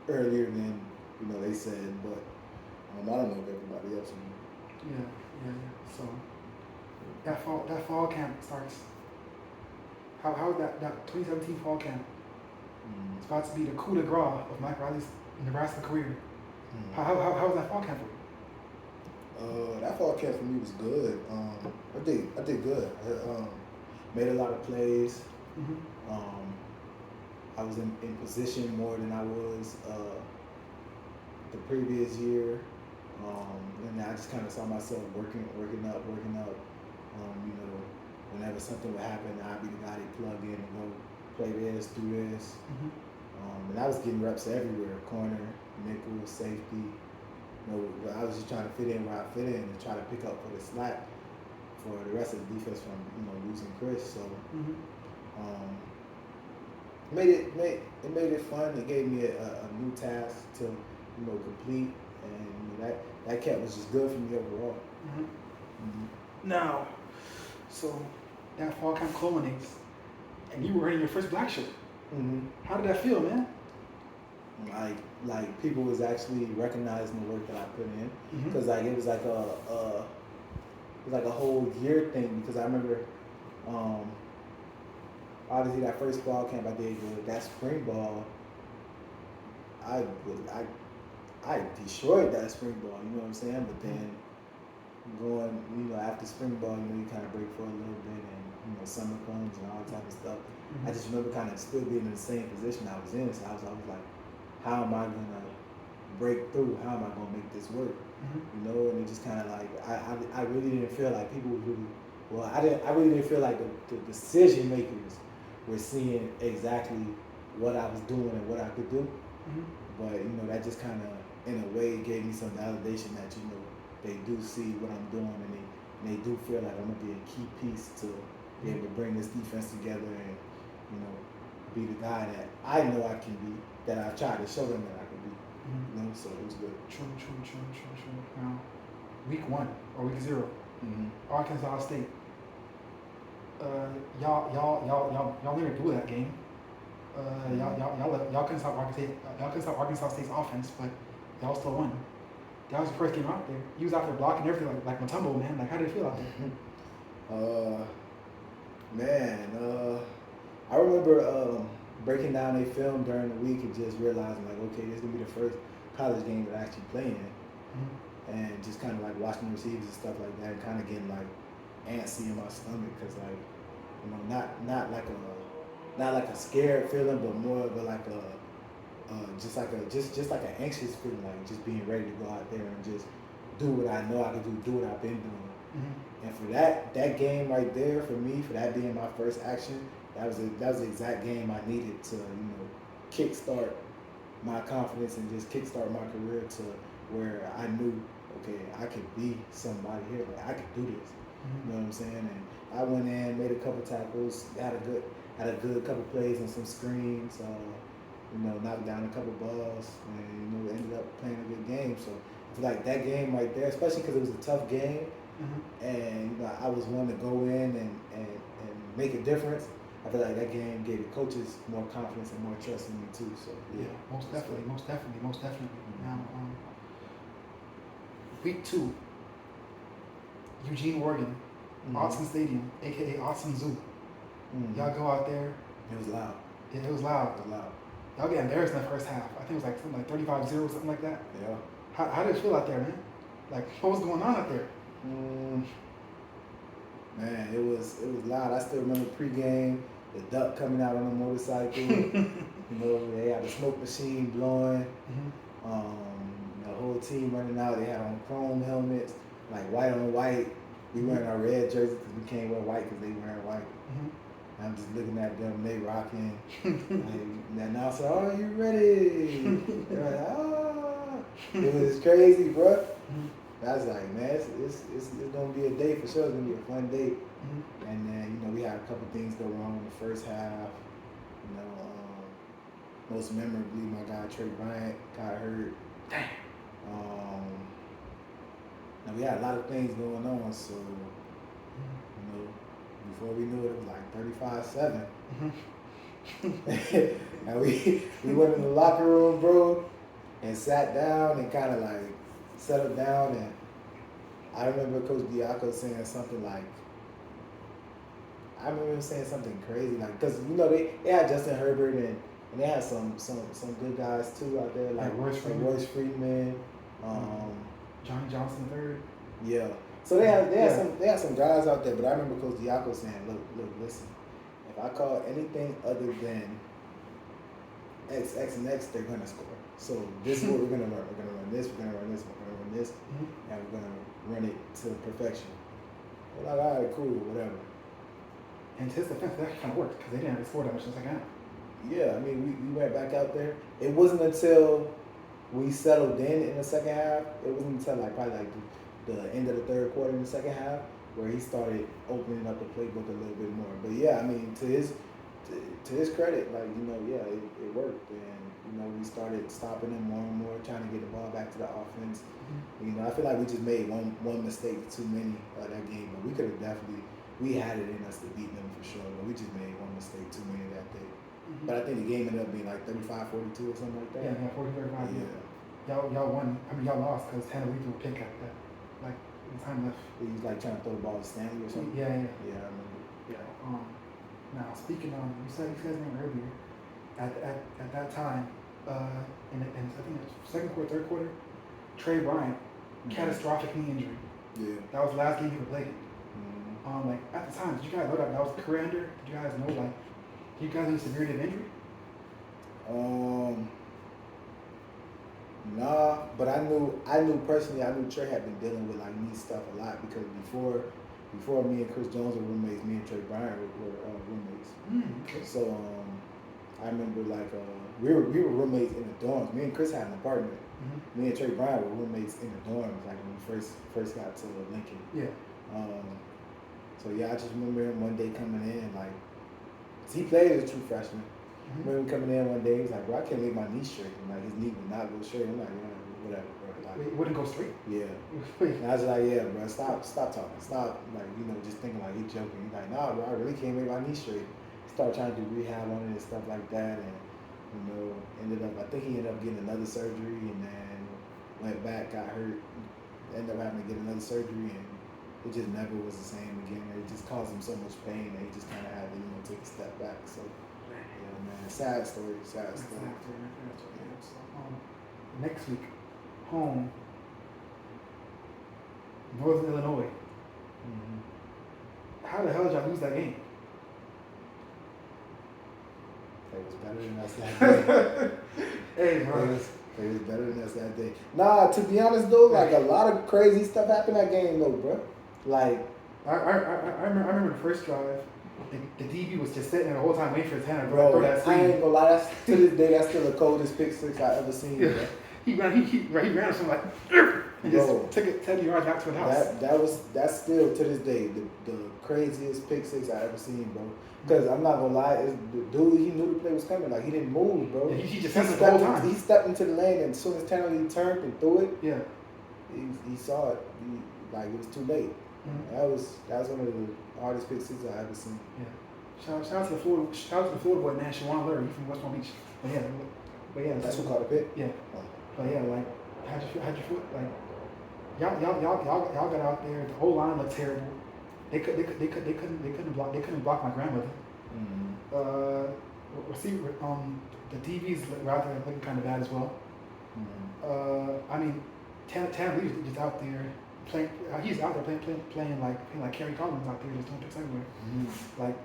earlier than they said, but I don't know if everybody else knew. Yeah. So that fall camp starts. How that 2017 fall camp? It's about to be the coup de grace of Mike Riley's Nebraska career. How was that fall camp for you? That fall camp for me was good. I did good. I made a lot of plays. I was in position more than I was the previous year. And I just kind of saw myself working up. Whenever something would happen, I'd be the guy to plug in and go play this, do this. And I was getting reps everywhere, corner, nickel, safety. I was just trying to fit in where I fit in and try to pick up for the slack for the rest of the defense from losing Chris. So it made it fun. It gave me a new task to complete, and that camp was just good for me overall. Now, so that fall camp culminates, and you were wearing your first black shirt. How did that feel, man? Like people was actually recognizing the work that I put in, because it was like a whole year thing. Because I remember, obviously that first fall camp I did good. That spring ball, I destroyed that spring ball. You know what I'm saying? But then going, after spring ball, you kind of break for a little bit, and summer comes and all that type of stuff. I just remember kind of still being in the same position I was in. So I was always like, how am I gonna break through? How am I gonna make this work? And it just kind of like I really didn't feel like people were really I really didn't feel like the decision makers were seeing exactly what I was doing and what I could do. But that just kind of in a way gave me some validation that they do see what I'm doing, and they do feel like I'm gonna be a key piece to be able to bring this defense together and be the guy that I know I can be, that I've tried to show them that I can be. You know, so it was good. True. Now, week 1 or week 0, Arkansas State. Y'all never do that game. Y'all couldn't stop Arkansas State's offense, but y'all still won. That was the first game out there. You was out there blocking everything like Matumbo, man. Like, how did it feel out there? I remember breaking down a film during the week and just realizing like, okay, this is gonna be the first college game that I actually play in, and just kind of like watching the receivers and stuff like that, and kind of getting like antsy in my stomach because like, you know, not like a scared feeling, but more of a like a just like an anxious feeling, like just being ready to go out there and just do what I know I can do what I've been doing. And for that game right there, for me, for that being my first action, that was the exact game I needed to, you know, kickstart my confidence and just kickstart my career to where I knew, okay, I could be somebody here, like I could do this. You know what I'm saying? And I went in, made a couple tackles, had a good couple plays and some screens. You know, knocked down a couple balls, and you know, ended up playing a good game. So I feel like that game right there, especially because it was a tough game, and you know, I was one to go in and make a difference. I feel like that game gave the coaches more confidence and more trust in me too. So yeah, most definitely. Now, week 2, Eugene, Oregon, Autzen Stadium, aka Autzen Zoo. Y'all go out there. It was loud. Yeah, it was loud. It was loud. Y'all get embarrassed in the first half. I think it was like something like 35-0, something like that. Yeah. How did it feel out there, man? Like, what was going on out there? Man, it was loud. I still remember pregame, the duck coming out on the motorcycle. You know, they had the smoke machine blowing. The whole team running out. They had on chrome helmets, like white on white. We wearing our red jerseys because we can't wear white because they wearing white. I'm just looking at them, they rocking. And the announcer, are you ready? They're like, ah. It was crazy, bro. I was like, man, it's gonna be a day for sure. It's gonna be a fun day. And then, you know, we had a couple things go wrong in the first half. You know, most memorably, my guy Trey Bryant got hurt. And we had a lot of things going on, so you know, before we knew it, it was like 35-7. And we went in the locker room, bro, and sat down and kind of like settled down. And I remember Coach Diaco saying something like, I remember him saying something crazy, like, because you know they had Justin Herbert and they had some good guys too out there, like Royce Freeman, Johnny Johnson III. Yeah. So they had some guys out there, but I remember Coach Diaco saying, look, listen, if I call anything other than X, and X, they're gonna score. So this is what we're gonna run. We're gonna run this, we're gonna run this, we're gonna run this, and we're gonna run it to perfection. We're like, all right, cool, whatever. And to his defense, that actually kind of worked because they didn't have to score that much in the second half. Yeah, I mean, we went back out there. It wasn't until we settled in the second half. It wasn't until probably the end of the third quarter in the second half where he started opening up the playbook a little bit more. But yeah, I mean, to his credit, it worked, and you know, we started stopping him more and more, trying to get the ball back to the offense. You know, I feel like we just made one mistake too many that game, but we could have definitely, we had it in us to beat them for sure, but we just made one mistake too many that day. But I think the game ended up being like 35-42 or something like that. Yeah, 40-35. Yeah. Y'all won. I mean, y'all lost because Tanner Lee threw a pick at that, like, the time left. He was like trying to throw the ball to Stanley or something. Yeah. Yeah, I remember. Yeah. Now speaking on, you said his name earlier. At that time, in I think it was second quarter, third quarter, Trey Bryant, catastrophic knee injury. Yeah. That was the last game he would play. Like at the time, did you guys know that was the career ender? Did you guys know do you guys know the severity of injury? Nah, but I knew personally, I knew Trey had been dealing with like knee stuff a lot because before me and Chris Jones were roommates, me and Trey Bryant were roommates. Okay. So I remember we were roommates in the dorms. Me and Chris had an apartment. Me and Trey Bryant were roommates in the dorms, like when we first got to Lincoln. Yeah. So yeah, I just remember him one day coming in, like, 'cause he played as a true freshman. Remember coming in one day, he was like, bro, I can't make my knee straight. And like his knee would not go straight. I'm like, yeah, whatever, bro. Like, Wait, it wouldn't go straight? Yeah. Wait. And I was like, yeah, bro, stop talking. Stop, like, just thinking like he's joking. He's like, nah, bro, I really can't make my knee straight. Start trying to do rehab on it and stuff like that. And, I think he ended up getting another surgery and then went back, got hurt, ended up having to get another surgery and it just never was the same again. It just caused him so much pain that he just kind of had to, take a step back. So, yeah, man, sad story. So, next week, home, Northern Illinois. How the hell did y'all lose that game? They was better than us that day. Hey, bro. They was better than us that day. Nah, to be honest though, like a lot of crazy stuff happened that game though, bro. Like, I remember the first drive. The DB was just sitting there the whole time waiting for his hand. Bro, I ain't gonna lie. To this day, that's still the coldest pick six I ever seen. Yeah. Bro. He ran or something like, and just took it 10 yards back to the house. That's still to this day the craziest pick six I ever seen, bro. Because I'm not gonna lie, the dude, he knew the play was coming. Like he didn't move, bro. Yeah, he just stepped the whole time. He stepped into the lane, and as soon as Tanner turned and threw it, yeah, he saw it. It was too late. That was one of the hardest pick sixes I ever seen. Yeah. Shout out to the Florida boy, man, Shawan Larry, he from West Palm Beach. But yeah, that's who caught the pick. Yeah. But yeah, like, how'd you feel? Like, y'all got out there. The whole line looked terrible. They couldn't block my grandmother. Receiver, the DBs were out there looking kind of bad as well. I mean, Tam Lee's just out there playing. He's out there playing like Kerry Collins out there, just doing picks everywhere. Like,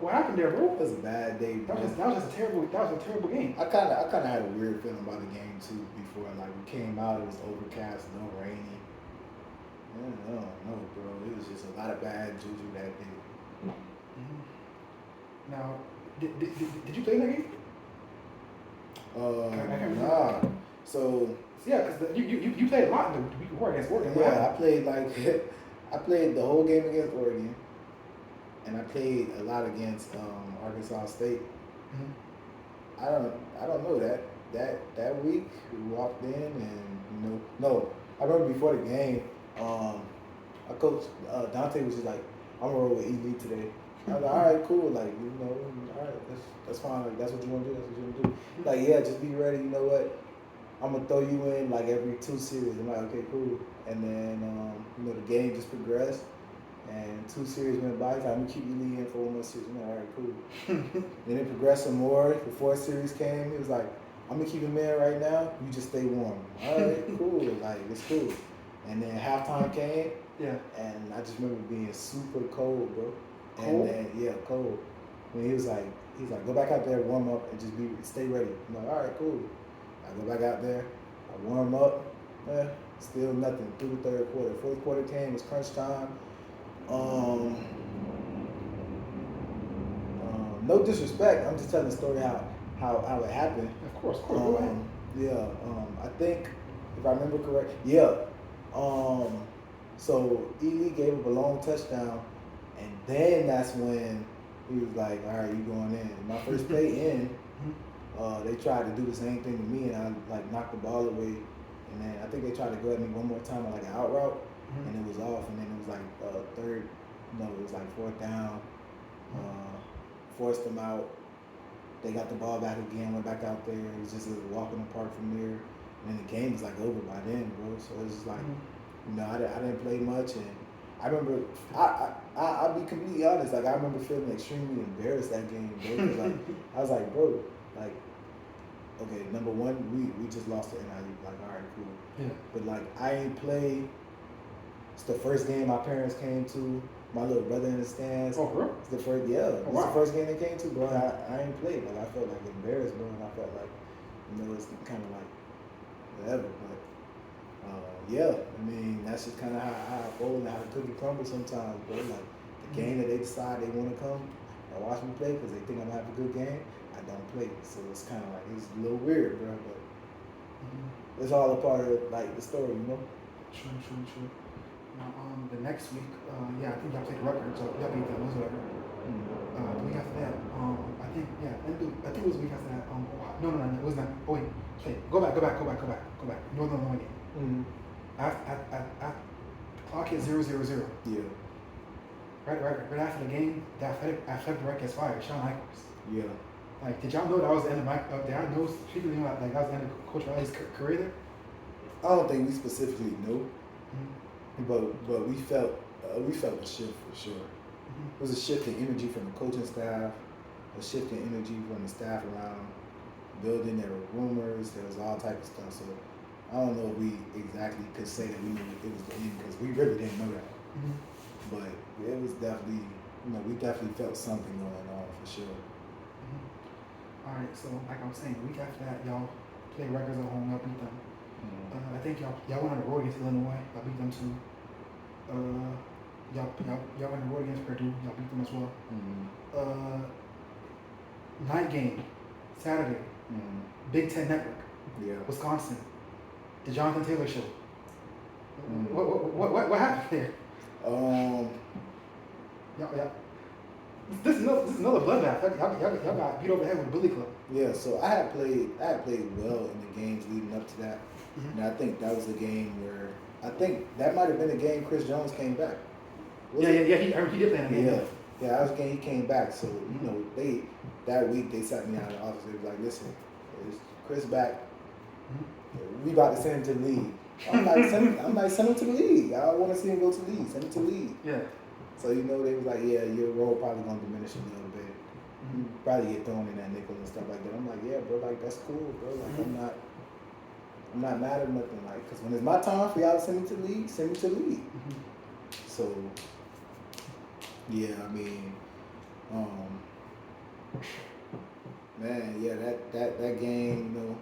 what happened there, bro? It was a bad day. That was just a terrible game. I kind of had a weird feeling about the game too. Before like we came out, it was overcast, no rainy. I don't know, bro. It was just a lot of bad juju that day. Now, did you play that game? Nah. So yeah, because you played a lot in the week before against Oregon. Yeah, I played the whole game against Oregon, and I played a lot against Arkansas State. I don't know that week we walked in and I remember before the game, our coach Dante was just like, I'm gonna roll with E today. I was like, all right, cool, like all right, that's fine. Like that's what you want to do. That's what you want to do. Like yeah, just be ready. You know what? I'm gonna throw you in like every 2 series. I'm like, okay, cool. And then the game just progressed, and 2 series went by. He's like, I'm gonna keep you leading for 1 more series. I'm like, all right, cool. Then it progressed some more. The 4th series came. He was like, I'm gonna keep him in right now. You just stay warm. All right, cool. Like it's cool. And then halftime came. Yeah. And I just remember being super cold, bro. Cold? And then cold. When he was like, go back out there, warm up, and just stay ready. I'm like, all right, cool. I go back out there, I warm up, still nothing through the 3rd quarter. 4th quarter came, it was crunch time. No disrespect, I'm just telling the story how it happened. Of course, go ahead. Yeah, I think, if I remember correct, so Ely gave up a long touchdown, and then that's when he was like, all right, you going in. My first play in, they tried to do the same thing to me, and I like knocked the ball away. And then I think they tried to go at me one more time on like an out route, and it was off. And then it was like it was like 4th down. Forced them out. They got the ball back again, went back out there. It was just a walk in the park from there. And then the game was like over by then, bro. So it was just like, I didn't play much, and I remember, I'll be completely honest, like I remember feeling extremely embarrassed that game, bro. Like, I was like, bro, like, okay, number one, we just lost to NIU. Like, all right, cool. Yeah. But like, I ain't played. It's the first game my parents came to. My little brother in the stands. Oh, bro? It's the first, it's the first game they came to, bro. I ain't played. Like, I felt like embarrassed, bro, and I felt like, it's kind of like whatever. But I mean, that's just kind of how I roll and how the cookie crumbles sometimes, bro. Like the game that they decide they want to come and watch me play because they think I'm gonna have a good game, I don't play. So it's kind of like it's a little weird, bro. But it's all a part of like the story, True. Now, the next week, I think y'all played Rutgers, so y'all beat them, whatever. The week after that, I I think it was a week after that. No, it was not. Oh wait, okay, go back. Northern Illinois game. Mm-hmm. At the clock hit 0-0-0. Yeah. Right after the game, the athletic director gets fired, Sean Eichhorst. Yeah. Like, did y'all know that was the end of my? Did I know secretly like that was the end of Coach Riley's career there? I don't think we specifically knew, Mm-hmm. but we felt a shift for sure. Mm-hmm. It was a shift in energy from the coaching staff, a shift in energy from the staff around the building. There were rumors, there was all type of stuff. So I don't know if we exactly could say that we knew it was the end because we really didn't know that. Mm-hmm. But it was definitely, we definitely felt something going on for sure. Mm-hmm. All right, so like I was saying, the week after that, y'all played Rutgers at home. Y'all beat them. Mm-hmm. I think y'all went on the road against Illinois. Y'all beat them too. Y'all went on the road against Purdue. Y'all beat them as well. Mm-hmm. Night game, Saturday. Mm-hmm. Big Ten Network. Yeah. Wisconsin. The Jonathan Taylor Show. Mm-hmm. What happened there? Y'all. This is another bloodbath. Y'all got beat over the head with a billy club. Yeah, so I had played well in the games leading up to that. Mm-hmm. And I think that was the game where I think that might have been the game Chris Jones came back. He did play in the game. Yeah, that was the game he came back. So, that week they sat me out of the office. They was like, listen, is Chris back? Mm-hmm. We about to send him to the league. I'm like, send him to the league. I don't want to see him go to the league. Send him to the league. Yeah. So, they was like, yeah, your role probably going to diminish a little bit. Mm-hmm. You probably get thrown in that nickel and stuff like that. I'm like, yeah, bro, like, that's cool, bro. Like, Mm-hmm. I'm not mad or nothing. Like, because when it's my time for y'all to send me to the league, send me to the league. Mm-hmm. So, yeah, I mean, man, yeah, that game,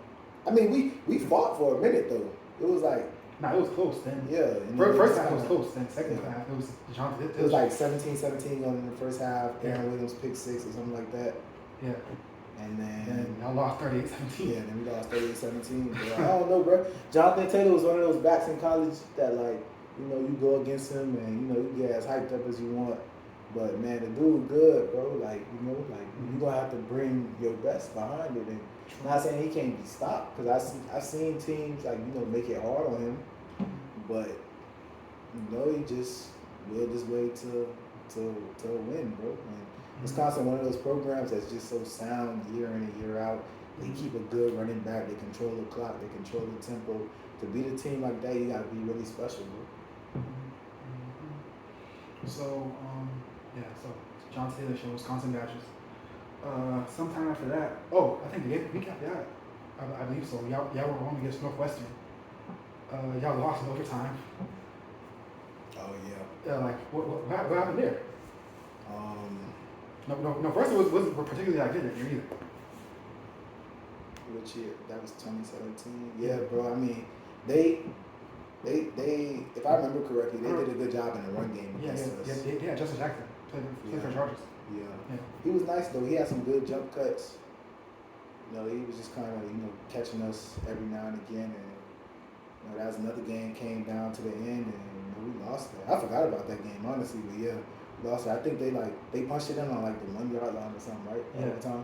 I mean, we fought for a minute though. It was like, Nah, it was close then. yeah. First half was close. Then second half, it was Jonathan. It was like 17-17 going in the first half. Aaron Williams picked 6 or something like that. Yeah. And then y'all lost 38-17. Yeah, then we lost 38-17. But I don't know, bro. Jonathan Taylor was one of those backs in college that, like, you go against him and, you get as hyped up as you want. But, man, the dude good, bro. Like, you're going to have to bring your best behind it. And I'm not saying he can't be stopped because I've seen teams, like, make it hard on him. But, he just willed his way to win, bro. And Wisconsin, one of those programs that's just so sound year in and year out. They keep a good running back. They control the clock. They control the tempo. To beat a team like that, you got to be really special, bro. Mm-hmm. So, so John Taylor Show, Wisconsin Badgers. Sometime after that, I think the week after that, I believe so. Y'all were home against Northwestern. Y'all lost in overtime. Oh yeah. Like what happened there? No. First it wasn't particularly that good that year either. Which year? That was 2017. Yeah, bro. I mean, they if I remember correctly, they did a good job in the run game against us. Yeah, Justin Jackson played for Chargers. Yeah. He was nice though. He had some good jump cuts. He was just kind of catching us every now and again, and that was another game came down to the end, and we lost that. I forgot about that game honestly, but yeah. Lost it. I think they punched it in on like the 1 yard line or something, right? Yeah. All the time.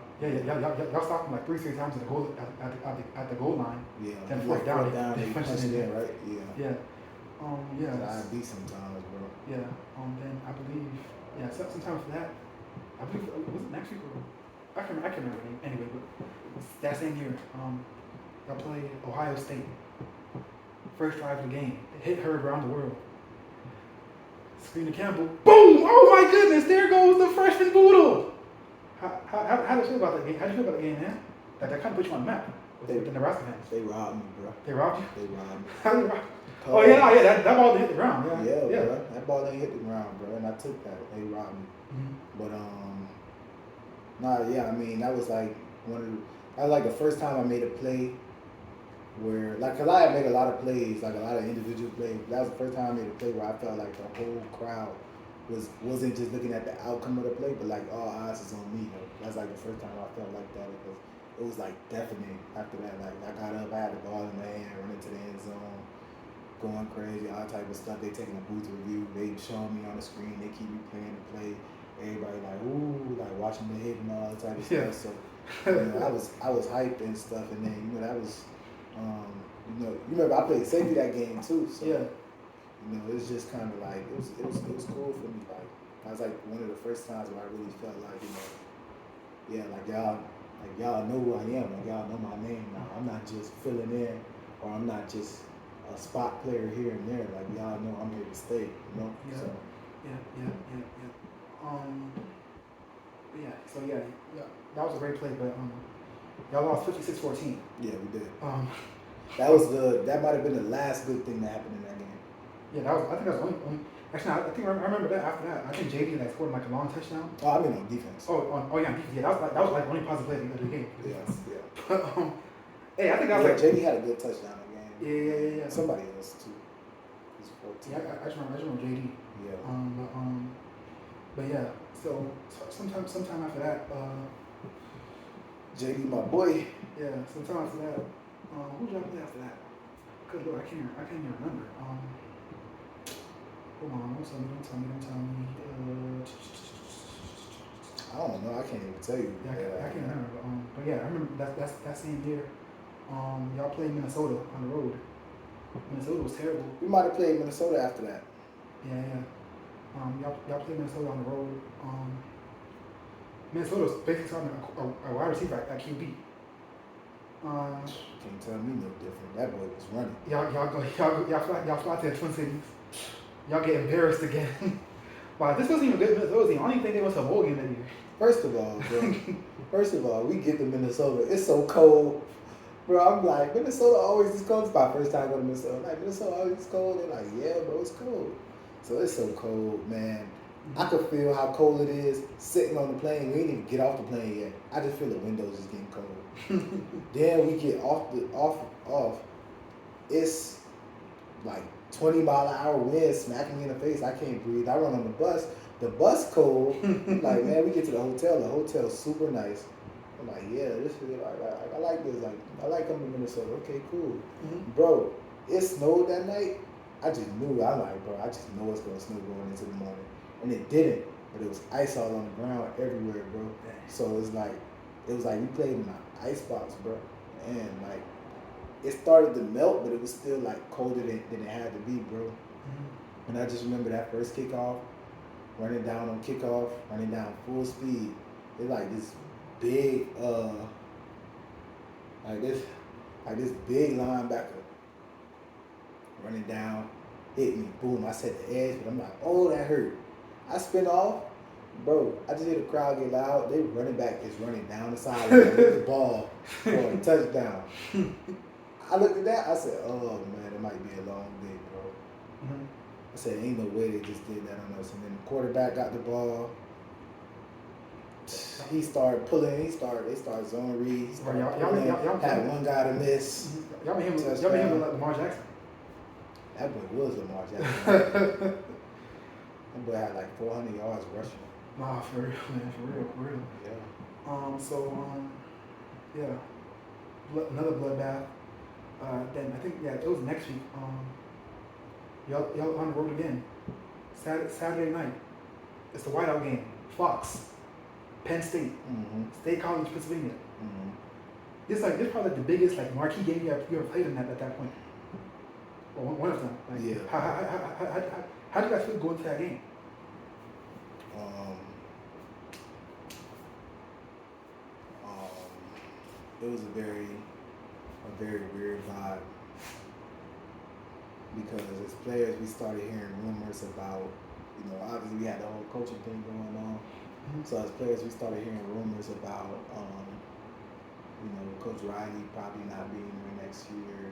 Y'all stopped them like 3 times at the goal at the goal line. Yeah. Then fourth down, they punched it in, right? Yeah. Yeah. I beat sometimes, bro. Yeah. Then I believe sometime after that, I believe was it next week or I can't remember anyway, but that same year, y'all played Ohio State. First drive of the game, hit heard around the world. Screen to Campbell. Boom! Oh my goodness! There goes the freshman Bootle. How did you feel about that game? How did you feel about the game, man? That kind of put you on the map with the Nebraska fans. They robbed me, bro. They robbed you? They robbed me. How did they rob? Oh yeah, that ball didn't hit the ground. Yeah, bro. That ball didn't hit the ground, bro, and I took that. They robbed me. Mm-hmm. But I mean, that was like that was like the first time I made a play where, like, cause I had made a lot of plays, like a lot of individual plays. That was the first time I made a play where I felt like the whole crowd wasn't just looking at the outcome of the play, but like all eyes is on me. That's like the first time I felt like that because it was like deafening after that. Like I got up, I had the ball in my hand, running to the end zone, going crazy, all type of stuff. They taking a booth review, they showing me on the screen, they keep me playing the play. everybody like ooh, like watching the hit and all that type of Yeah. stuff. So I was hyped and stuff, and then that was you remember I played safety that game too. So Yeah. it's just kind of like it was cool for me. Like that was like one of the first times where I really felt like yeah, like y'all know who I am. Like y'all know my name now. I'm not just filling in, or I'm not just a spot player here and there. Like y'all know I'm here to stay. Yeah. So Yeah. Yeah. So yeah, that was a great play, but y'all lost 56-14. yeah, we did. Um, That might have been the last good thing that happened in that game. yeah, I think that was only actually I think I remember that after that. I think JD like scored like a long touchdown. Oh, I mean on defense. Oh yeah, that was like the only positive play of the game. Yes, yeah. But hey, I think I was like JD had a good touchdown in the game. Yeah. Somebody else too. He's 14. Yeah, I just remember JD. Yeah. But yeah, so sometime after that, JD, my boy. yeah, sometime after that, who did I play after that? Good Lord, I can't even remember. Hold on, don't tell me. I don't know. I can't even tell you. Yeah, I can't remember. But yeah, I remember that same year. Y'all played Minnesota on the road. Minnesota was terrible. We might have played Minnesota after that. Yeah. Y'all played Minnesota on the road. Minnesota was basically starting a wide receiver at QB. Can't tell me no different. That boy was running. Y'all fly to the Twin Cities. Y'all get embarrassed again. Wow, this wasn't even good. Minnesota was the only thing they went to a bowl game that year. First of all, we get to Minnesota. It's so cold. Bro, I'm like, Minnesota always is cold. It's my first time going to Minnesota. Like, Minnesota always is cold. They're like, yeah, bro, it's cold. So it's so cold, man. I could feel how cold it is sitting on the plane. We didn't even get off the plane yet. I just feel the windows just getting cold. Then we get off. It's like 20-mile-an-hour wind smacking me in the face. I can't breathe. I run on the bus. The bus cold. Like, man, we get to the hotel. The hotel's super nice. I'm like, yeah, this is I like this. Like, I like coming to Minnesota. Okay, cool. Mm-hmm. Bro, it snowed that night. I just knew. I'm like, bro, I just know it's gonna snow going into the morning, and it didn't. But it was ice all on the ground everywhere, bro. So it was like we played in an ice box, bro. And like, it started to melt, but it was still like colder than it had to be, bro. Mm-hmm. And I just remember that first kickoff, running down on kickoff, running down full speed. It's like this big, like this big linebacker running down, hit me, boom. I set the edge, but I'm like, oh, that hurt. I spin off, bro. I just hear the crowd get loud. They running back is running down the sideline with the ball for a touchdown. I looked at that. I said, oh man, it might be a long day, bro. Mm-hmm. I said, ain't no way they just did that on us. And then the quarterback got the ball. He started pulling. They started zone read. He started pulling. Had one guy to miss. Y'all made him look like Lamar Jackson. That boy was Lamar Jackson. That boy had like 400 yards rushing. Nah, for real, man, for real. Yeah. Another bloodbath. Then I think it was next week. Y'all on the road again. Saturday night. It's the whiteout game. Fox. Penn State. Mm-hmm. State College, Pennsylvania. Mm-hmm. This probably the biggest marquee game you ever played in at that point. Well, one of them. Like, yeah. How did you guys feel going to that game? It was a very weird vibe, because as players we started hearing rumors about, obviously we had the whole coaching thing going on. Mm-hmm. So as players we started hearing rumors about, Coach Riley probably not being there next year.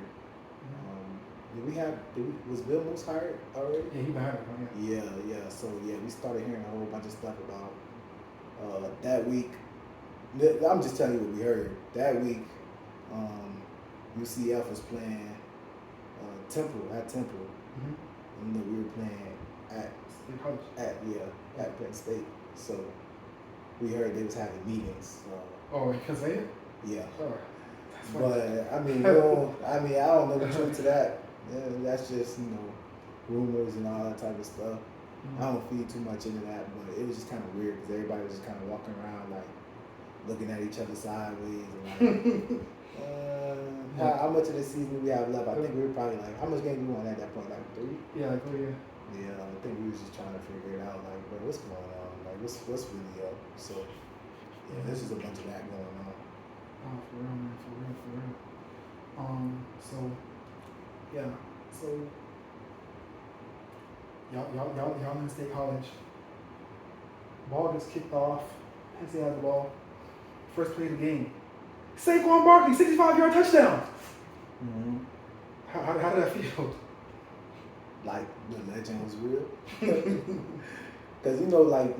Was Bill Moose hired already? Yeah, he hired him. Yeah. So we started hearing a whole bunch of stuff about that week. I'm just telling you what we heard. That week, UCF was playing Temple. Mm-hmm. And we were playing at Penn State. So we heard they was having meetings. Oh, because they? Yeah. Oh, but I don't know the truth to that. Yeah, that's just rumors and all that type of stuff. I don't feed too much into that, but it was just kind of weird because everybody was just kind of walking around like looking at each other sideways and like, how much of the season we have left? I think we were probably like, how much game we won at that point? Like 3? Yeah, like 3, yeah. Yeah, I think we was just trying to figure it out. Like, bro, what's going on? Like, what's really up? So, yeah, there's just a bunch of that going on. Oh, for real, man, for real. So, yeah, so y'all in State College. Ball gets kicked off. Penn State has the ball. First play of the game. Saquon Barkley, 65-yard touchdown. Mm-hmm. How did that feel? Like the legend was real. Because, you know, like